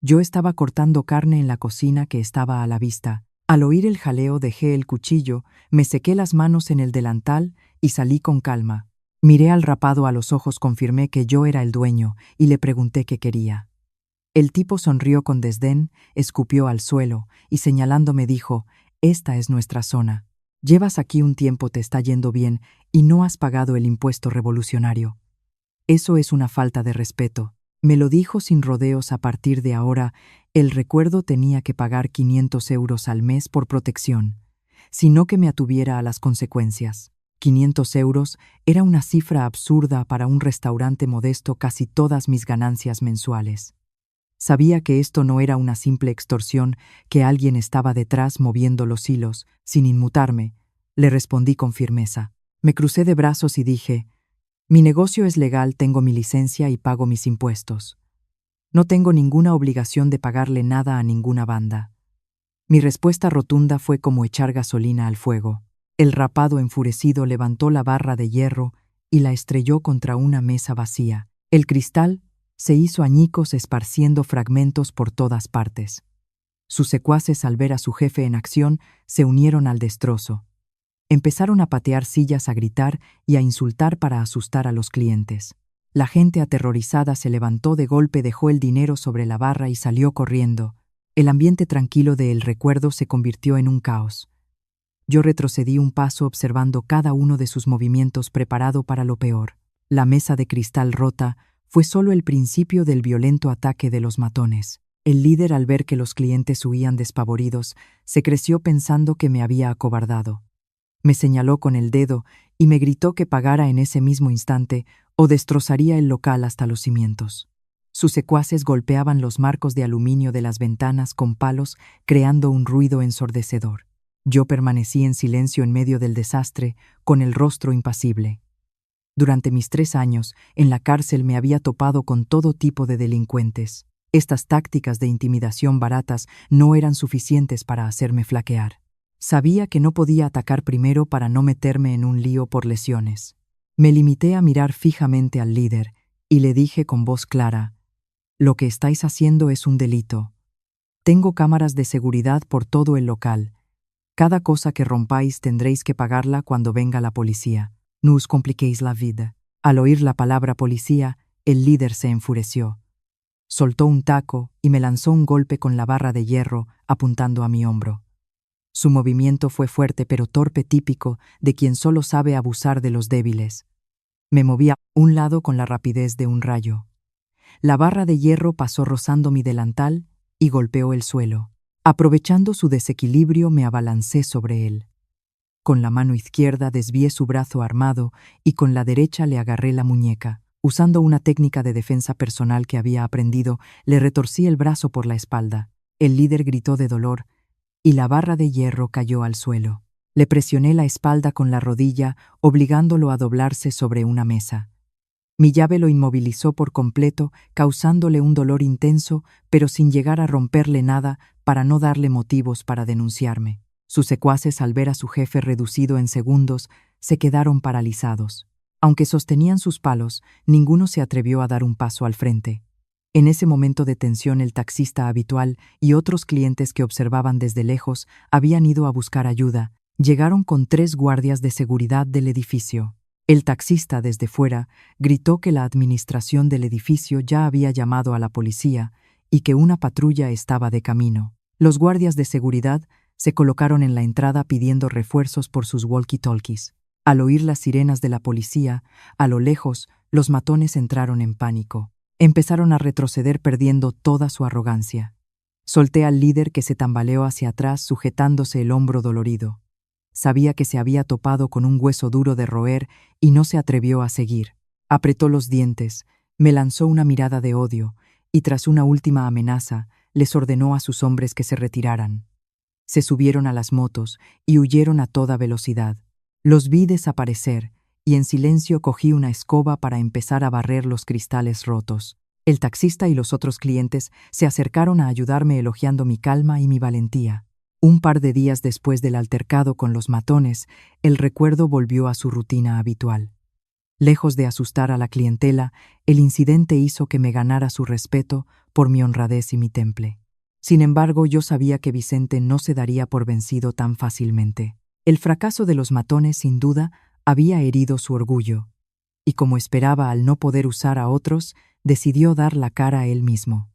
Yo estaba cortando carne en la cocina, que estaba a la vista. Al oír el jaleo dejé el cuchillo, me sequé las manos en el delantal y salí con calma. Miré al rapado a los ojos, confirmé que yo era el dueño y le pregunté qué quería. El tipo sonrió con desdén, escupió al suelo y señalándome dijo: «Esta es nuestra zona. Llevas aquí un tiempo, te está yendo bien y no has pagado el impuesto revolucionario. Eso es una falta de respeto». Me lo dijo sin rodeos. A partir de ahora, el recuerdo tenía que pagar 500 euros al mes por protección, sino que me atuviera a las consecuencias. 500 euros era una cifra absurda para un restaurante modesto, casi todas mis ganancias mensuales. Sabía que esto no era una simple extorsión, que alguien estaba detrás moviendo los hilos. Sin inmutarme, le respondí con firmeza. Me crucé de brazos y dije: «Mi negocio es legal, tengo mi licencia y pago mis impuestos. No tengo ninguna obligación de pagarle nada a ninguna banda». Mi respuesta rotunda fue como echar gasolina al fuego. El rapado, enfurecido, levantó la barra de hierro y la estrelló contra una mesa vacía. El cristal se hizo añicos, esparciendo fragmentos por todas partes. Sus secuaces, al ver a su jefe en acción, se unieron al destrozo. Empezaron a patear sillas, a gritar y a insultar para asustar a los clientes. La gente, aterrorizada, se levantó de golpe, dejó el dinero sobre la barra y salió corriendo. El ambiente tranquilo del recuerdo se convirtió en un caos. Yo retrocedí un paso, observando cada uno de sus movimientos, preparado para lo peor. La mesa de cristal rota fue solo el principio del violento ataque de los matones. El líder, al ver que los clientes huían despavoridos, se creció pensando que me había acobardado. Me señaló con el dedo y me gritó que pagara en ese mismo instante o destrozaría el local hasta los cimientos. Sus secuaces golpeaban los marcos de aluminio de las ventanas con palos, creando un ruido ensordecedor. Yo permanecí en silencio en medio del desastre, con el rostro impasible. Durante mis 3 años en la cárcel me había topado con todo tipo de delincuentes. Estas tácticas de intimidación baratas no eran suficientes para hacerme flaquear. Sabía que no podía atacar primero para no meterme en un lío por lesiones. Me limité a mirar fijamente al líder y le dije con voz clara: «Lo que estáis haciendo es un delito. Tengo cámaras de seguridad por todo el local. Cada cosa que rompáis tendréis que pagarla cuando venga la policía. No os compliquéis la vida. Al oír la palabra policía, el líder se enfureció. Soltó un taco y me lanzó un golpe con la barra de hierro apuntando a mi hombro. Su movimiento fue fuerte pero torpe, típico de quien solo sabe abusar de los débiles. Me moví a un lado con la rapidez de un rayo. La barra de hierro pasó rozando mi delantal y golpeó el suelo. Aprovechando su desequilibrio, me abalancé sobre él. Con la mano izquierda desvié su brazo armado y con la derecha le agarré la muñeca. Usando una técnica de defensa personal que había aprendido, le retorcí el brazo por la espalda. El líder gritó de dolor y la barra de hierro cayó al suelo. Le presioné la espalda con la rodilla, obligándolo a doblarse sobre una mesa. Mi llave lo inmovilizó por completo, causándole un dolor intenso, pero sin llegar a romperle nada para no darle motivos para denunciarme. Sus secuaces, al ver a su jefe reducido en segundos, se quedaron paralizados. Aunque sostenían sus palos, ninguno se atrevió a dar un paso al frente. En ese momento de tensión, el taxista habitual y otros clientes que observaban desde lejos habían ido a buscar ayuda. Llegaron con 3 guardias de seguridad del edificio. El taxista, desde fuera, gritó que la administración del edificio ya había llamado a la policía y que una patrulla estaba de camino. Los guardias de seguridad se colocaron en la entrada pidiendo refuerzos por sus walkie-talkies. Al oír las sirenas de la policía, a lo lejos, los matones entraron en pánico. Empezaron a retroceder perdiendo toda su arrogancia. Solté al líder, que se tambaleó hacia atrás sujetándose el hombro dolorido. Sabía que se había topado con un hueso duro de roer y no se atrevió a seguir. Apretó los dientes, me lanzó una mirada de odio y tras una última amenaza les ordenó a sus hombres que se retiraran. Se subieron a las motos y huyeron a toda velocidad. Los vi desaparecer y en silencio cogí una escoba para empezar a barrer los cristales rotos. El taxista y los otros clientes se acercaron a ayudarme elogiando mi calma y mi valentía. Un par de días después del altercado con los matones, el recuerdo volvió a su rutina habitual. Lejos de asustar a la clientela, el incidente hizo que me ganara su respeto por mi honradez y mi temple. Sin embargo, yo sabía que Vicente no se daría por vencido tan fácilmente. El fracaso de los matones, sin duda, había herido su orgullo, y como esperaba al no poder usar a otros, decidió dar la cara a él mismo.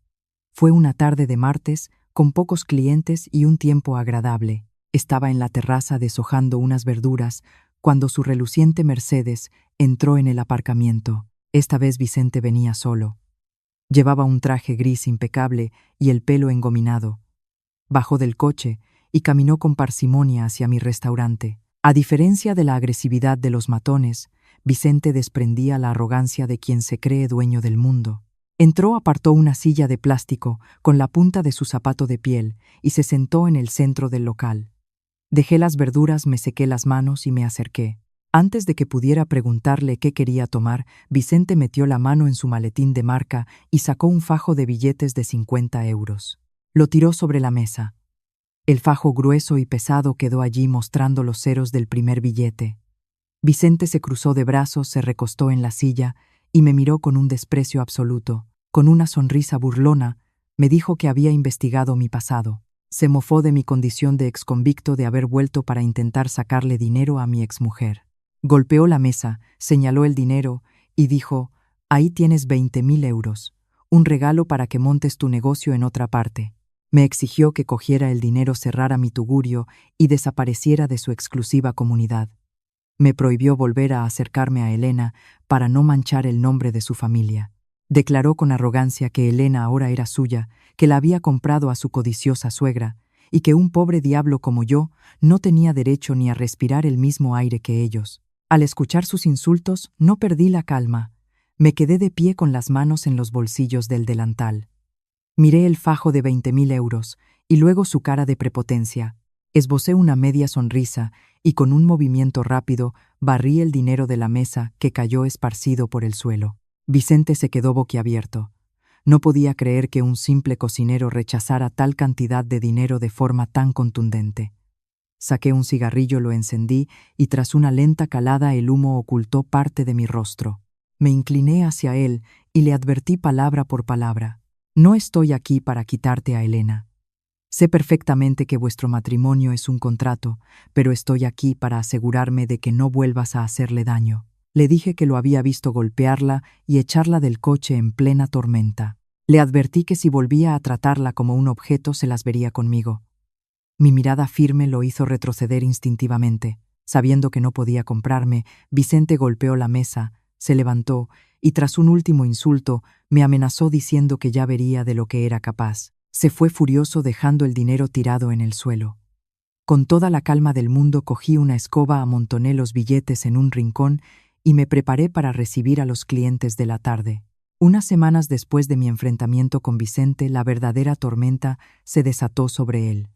Fue una tarde de martes, con pocos clientes y un tiempo agradable. Estaba en la terraza deshojando unas verduras, cuando su reluciente Mercedes entró en el aparcamiento. Esta vez Vicente venía solo. Llevaba un traje gris impecable y el pelo engominado. Bajó del coche y caminó con parsimonia hacia mi restaurante. A diferencia de la agresividad de los matones, Vicente desprendía la arrogancia de quien se cree dueño del mundo. Entró, apartó una silla de plástico con la punta de su zapato de piel y se sentó en el centro del local. Dejé las verduras, me sequé las manos y me acerqué. Antes de que pudiera preguntarle qué quería tomar, Vicente metió la mano en su maletín de marca y sacó un fajo de billetes de 50 euros. Lo tiró sobre la mesa. El fajo grueso y pesado quedó allí mostrando los ceros del primer billete. Vicente se cruzó de brazos, se recostó en la silla y me miró con un desprecio absoluto. Con una sonrisa burlona, me dijo que había investigado mi pasado. Se mofó de mi condición de exconvicto de haber vuelto para intentar sacarle dinero a mi exmujer. Golpeó la mesa, señaló el dinero y dijo: «Ahí tienes 20.000 euros, un regalo para que montes tu negocio en otra parte». Me exigió que cogiera el dinero, cerrara mi tugurio y desapareciera de su exclusiva comunidad. Me prohibió volver a acercarme a Elena para no manchar el nombre de su familia. Declaró con arrogancia que Elena ahora era suya, que la había comprado a su codiciosa suegra, y que un pobre diablo como yo no tenía derecho ni a respirar el mismo aire que ellos. Al escuchar sus insultos, no perdí la calma. Me quedé de pie con las manos en los bolsillos del delantal. Miré el fajo de 20.000 euros y luego su cara de prepotencia. Esbocé una media sonrisa y con un movimiento rápido barrí el dinero de la mesa, que cayó esparcido por el suelo. Vicente se quedó boquiabierto. No podía creer que un simple cocinero rechazara tal cantidad de dinero de forma tan contundente. Saqué un cigarrillo, lo encendí y tras una lenta calada el humo ocultó parte de mi rostro. Me incliné hacia él y le advertí palabra por palabra: «No estoy aquí para quitarte a Elena. Sé perfectamente que vuestro matrimonio es un contrato, pero estoy aquí para asegurarme de que no vuelvas a hacerle daño. Le dije que lo había visto golpearla y echarla del coche en plena tormenta. Le advertí que si volvía a tratarla como un objeto se las vería conmigo. Mi mirada firme lo hizo retroceder instintivamente. Sabiendo que no podía comprarme, Vicente golpeó la mesa, se levantó y tras un último insulto me amenazó diciendo que ya vería de lo que era capaz. Se fue furioso dejando el dinero tirado en el suelo. Con toda la calma del mundo cogí una escoba, amontoné los billetes en un rincón y me preparé para recibir a los clientes de la tarde. Unas semanas después de mi enfrentamiento con Vicente, la verdadera tormenta se desató sobre él.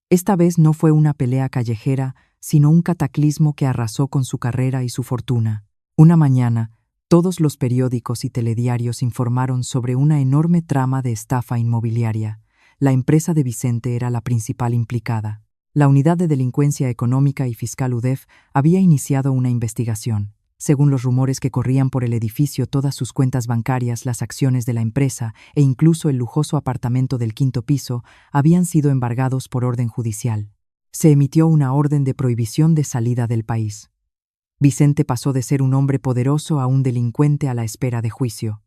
Esta vez no fue una pelea callejera, sino un cataclismo que arrasó con su carrera y su fortuna. Una mañana, todos los periódicos y telediarios informaron sobre una enorme trama de estafa inmobiliaria. La empresa de Vicente era la principal implicada. La Unidad de Delincuencia Económica y Fiscal UDEF había iniciado una investigación. Según los rumores que corrían por el edificio, todas sus cuentas bancarias, las acciones de la empresa e incluso el lujoso apartamento del 5º piso habían sido embargados por orden judicial. Se emitió una orden de prohibición de salida del país. Vicente pasó de ser un hombre poderoso a un delincuente a la espera de juicio.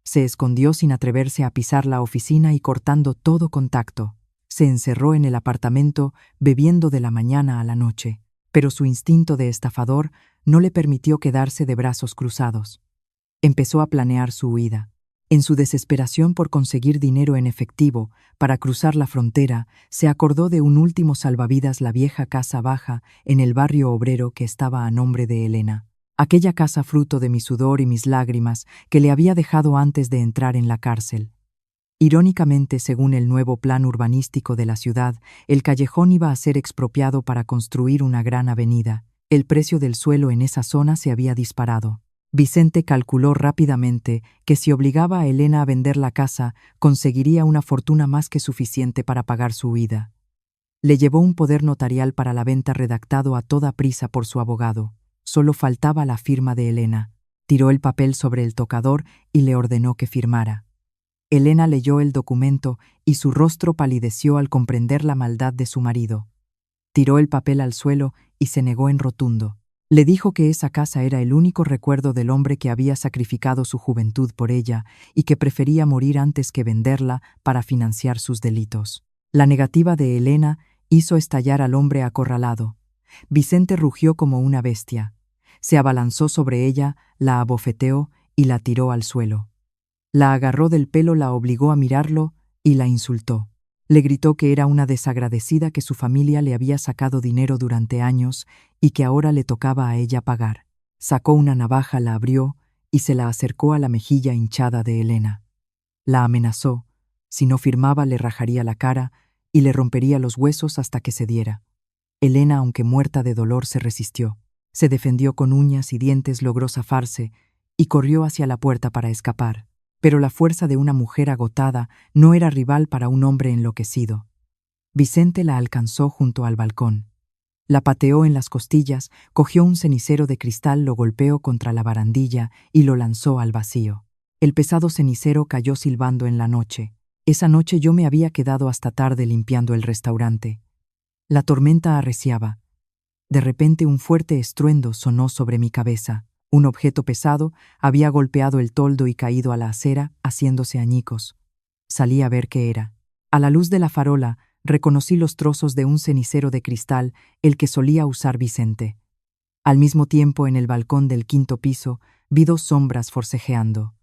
Se escondió sin atreverse a pisar la oficina y cortando todo contacto. Se encerró en el apartamento bebiendo de la mañana a la noche, pero su instinto de estafador no le permitió quedarse de brazos cruzados. Empezó a planear su huida. En su desesperación por conseguir dinero en efectivo para cruzar la frontera, se acordó de un último salvavidas, la vieja casa baja en el barrio obrero que estaba a nombre de Elena. Aquella casa fruto de mi sudor y mis lágrimas que le había dejado antes de entrar en la cárcel. Irónicamente, según el nuevo plan urbanístico de la ciudad, el callejón iba a ser expropiado para construir una gran avenida. El precio del suelo en esa zona se había disparado. Vicente calculó rápidamente que si obligaba a Elena a vender la casa, conseguiría una fortuna más que suficiente para pagar su huida. Le llevó un poder notarial para la venta redactado a toda prisa por su abogado. Solo faltaba la firma de Elena. Tiró el papel sobre el tocador y le ordenó que firmara. Elena leyó el documento y su rostro palideció al comprender la maldad de su marido. Tiró el papel al suelo y se negó en rotundo. Le dijo que esa casa era el único recuerdo del hombre que había sacrificado su juventud por ella y que prefería morir antes que venderla para financiar sus delitos. La negativa de Elena hizo estallar al hombre acorralado. Vicente rugió como una bestia. Se abalanzó sobre ella, la abofeteó y la tiró al suelo. La agarró del pelo, la obligó a mirarlo y la insultó. Le gritó que era una desagradecida, que su familia le había sacado dinero durante años y que ahora le tocaba a ella pagar. Sacó una navaja, la abrió y se la acercó a la mejilla hinchada de Elena. La amenazó. Si no firmaba, le rajaría la cara y le rompería los huesos hasta que cediera. Elena, aunque muerta de dolor, se resistió. Se defendió con uñas y dientes, logró zafarse y corrió hacia la puerta para escapar. Pero la fuerza de una mujer agotada no era rival para un hombre enloquecido. Vicente la alcanzó junto al balcón. La pateó en las costillas, cogió un cenicero de cristal, lo golpeó contra la barandilla y lo lanzó al vacío. El pesado cenicero cayó silbando en la noche. Esa noche yo me había quedado hasta tarde limpiando el restaurante. La tormenta arreciaba. De repente un fuerte estruendo sonó sobre mi cabeza. Un objeto pesado había golpeado el toldo y caído a la acera, haciéndose añicos. Salí a ver qué era. A la luz de la farola, reconocí los trozos de un cenicero de cristal, el que solía usar Vicente. Al mismo tiempo, en el balcón del 5º piso, vi 2 sombras forcejeando.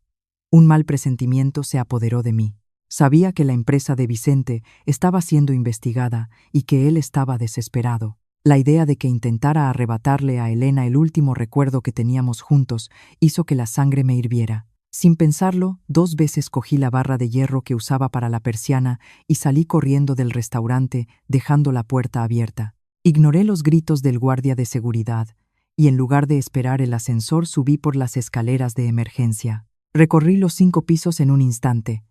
Un mal presentimiento se apoderó de mí. Sabía que la empresa de Vicente estaba siendo investigada y que él estaba desesperado. La idea de que intentara arrebatarle a Elena el último recuerdo que teníamos juntos hizo que la sangre me hirviera. Sin pensarlo, 2 veces cogí la barra de hierro que usaba para la persiana y salí corriendo del restaurante, dejando la puerta abierta. Ignoré los gritos del guardia de seguridad y en lugar de esperar el ascensor subí por las escaleras de emergencia. Recorrí los 5 pisos en un instante.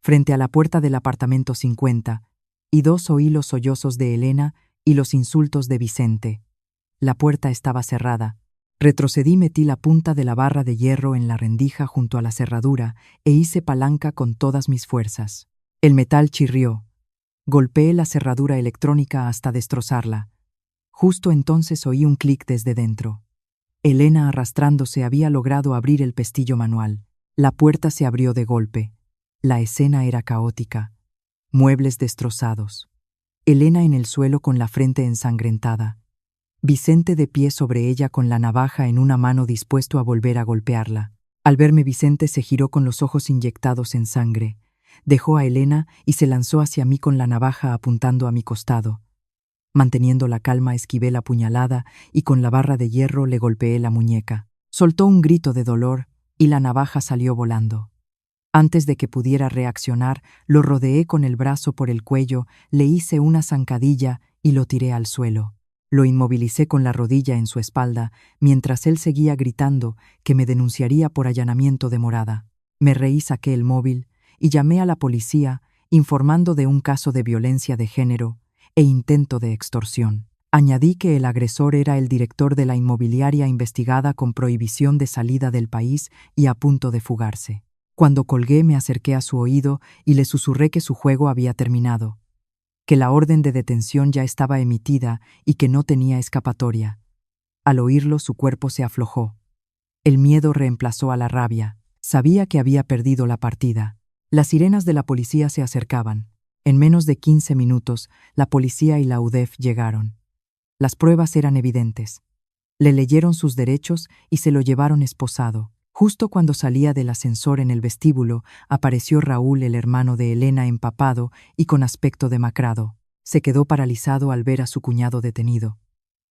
Frente a la puerta del apartamento 50, y 2 oí los sollozos de Elena y los insultos de Vicente. La puerta estaba cerrada. Retrocedí, metí la punta de la barra de hierro en la rendija junto a la cerradura e hice palanca con todas mis fuerzas. El metal chirrió. Golpeé la cerradura electrónica hasta destrozarla. Justo entonces oí un clic desde dentro. Elena, arrastrándose, había logrado abrir el pestillo manual. La puerta se abrió de golpe. La escena era caótica. Muebles destrozados. Elena en el suelo con la frente ensangrentada. Vicente de pie sobre ella con la navaja en una mano dispuesto a volver a golpearla. Al verme, Vicente se giró con los ojos inyectados en sangre. Dejó a Elena y se lanzó hacia mí con la navaja apuntando a mi costado. Manteniendo la calma, esquivé la puñalada y con la barra de hierro le golpeé la muñeca. Soltó un grito de dolor y la navaja salió volando. Antes de que pudiera reaccionar, lo rodeé con el brazo por el cuello, le hice una zancadilla y lo tiré al suelo. Lo inmovilicé con la rodilla en su espalda, mientras él seguía gritando que me denunciaría por allanamiento de morada. Me reí, saqué el móvil y llamé a la policía, informando de un caso de violencia de género e intento de extorsión. Añadí que el agresor era el director de la inmobiliaria investigada con prohibición de salida del país y a punto de fugarse. Cuando colgué, me acerqué a su oído y le susurré que su juego había terminado, que la orden de detención ya estaba emitida y que no tenía escapatoria. Al oírlo, su cuerpo se aflojó. El miedo reemplazó a la rabia. Sabía que había perdido la partida. Las sirenas de la policía se acercaban. En menos de 15 minutos, la policía y la UDEF llegaron. Las pruebas eran evidentes. Le leyeron sus derechos y se lo llevaron esposado. Justo cuando salía del ascensor en el vestíbulo, apareció Raúl, el hermano de Elena, empapado y con aspecto demacrado. Se quedó paralizado al ver a su cuñado detenido.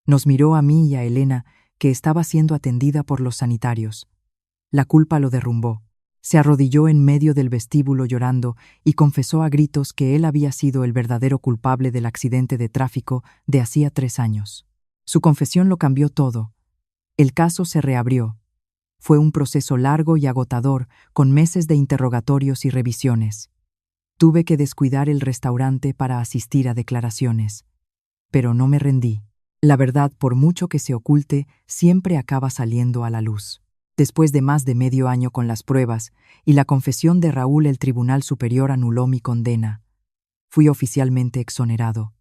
Nos miró a mí y a Elena, que estaba siendo atendida por los sanitarios. La culpa lo derrumbó. Se arrodilló en medio del vestíbulo llorando y confesó a gritos que él había sido el verdadero culpable del accidente de tráfico de hacía 3 años. Su confesión lo cambió todo. El caso se reabrió. Fue un proceso largo y agotador, con meses de interrogatorios y revisiones. Tuve que descuidar el restaurante para asistir a declaraciones. Pero no me rendí. La verdad, por mucho que se oculte, siempre acaba saliendo a la luz. Después de más de medio año con las pruebas y la confesión de Raúl, el Tribunal Superior anuló mi condena. Fui oficialmente exonerado.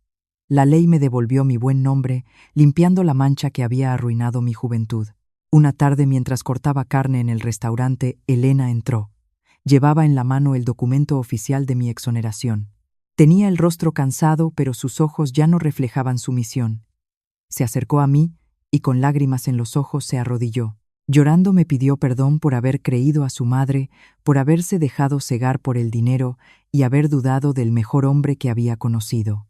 La ley me devolvió mi buen nombre, limpiando la mancha que había arruinado mi juventud. Una tarde, mientras cortaba carne en el restaurante, Elena entró. Llevaba en la mano el documento oficial de mi exoneración. Tenía el rostro cansado, pero sus ojos ya no reflejaban sumisión. Se acercó a mí y con lágrimas en los ojos se arrodilló. Llorando me pidió perdón por haber creído a su madre, por haberse dejado cegar por el dinero y haber dudado del mejor hombre que había conocido.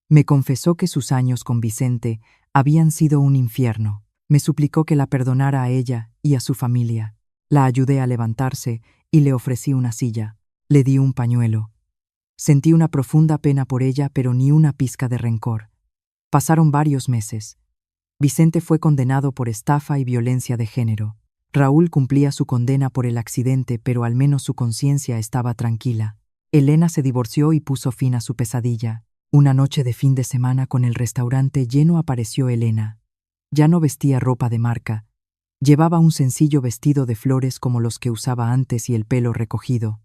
Me confesó que sus años con Vicente habían sido un infierno. Me suplicó que la perdonara a ella y a su familia. La ayudé a levantarse y le ofrecí una silla. Le di un pañuelo. Sentí una profunda pena por ella, pero ni una pizca de rencor. Pasaron varios meses. Vicente fue condenado por estafa y violencia de género. Raúl cumplía su condena por el accidente, pero al menos su conciencia estaba tranquila. Elena se divorció y puso fin a su pesadilla. Una noche de fin de semana con el restaurante lleno apareció Elena. Ya no vestía ropa de marca. Llevaba un sencillo vestido de flores como los que usaba antes y el pelo recogido.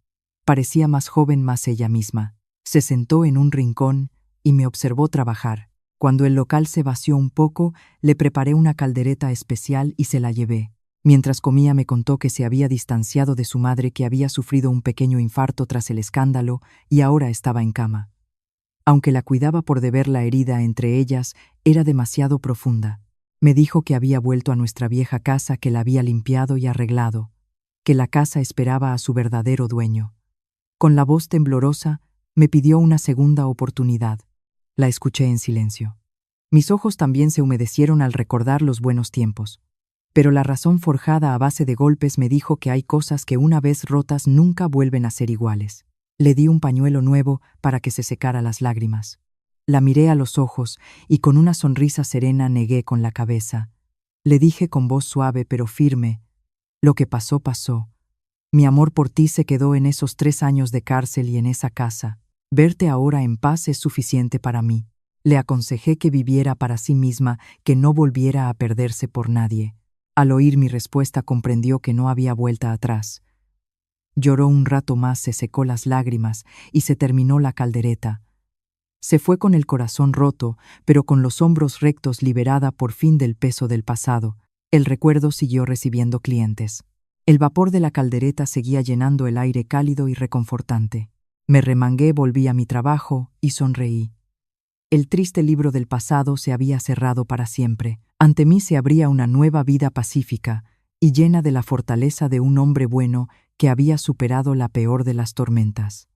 Parecía más joven, más ella misma. Se sentó en un rincón y me observó trabajar. Cuando el local se vació un poco, le preparé una caldereta especial y se la llevé. Mientras comía me contó que se había distanciado de su madre, que había sufrido un pequeño infarto tras el escándalo y ahora estaba en cama. Aunque la cuidaba por deber, la herida entre ellas era demasiado profunda. Me dijo que había vuelto a nuestra vieja casa, que la había limpiado y arreglado, que la casa esperaba a su verdadero dueño. Con la voz temblorosa, me pidió una segunda oportunidad. La escuché en silencio. Mis ojos también se humedecieron al recordar los buenos tiempos. Pero la razón forjada a base de golpes me dijo que hay cosas que una vez rotas nunca vuelven a ser iguales. Le di un pañuelo nuevo para que se secara las lágrimas. La miré a los ojos y con una sonrisa serena negué con la cabeza. Le dije con voz suave pero firme: lo que pasó, pasó. Mi amor por ti se quedó en esos 3 años de cárcel y en esa casa. Verte ahora en paz es suficiente para mí. Le aconsejé que viviera para sí misma, que no volviera a perderse por nadie. Al oír mi respuesta comprendió que no había vuelta atrás. Lloró un rato más, se secó las lágrimas y se terminó la caldereta. Se fue con el corazón roto, pero con los hombros rectos, liberada por fin del peso del pasado. El recuerdo siguió recibiendo clientes. El vapor de la caldereta seguía llenando el aire cálido y reconfortante. Me remangué, volví a mi trabajo y sonreí. El triste libro del pasado se había cerrado para siempre. Ante mí se abría una nueva vida pacífica y llena de la fortaleza de un hombre bueno que había superado la peor de las tormentas.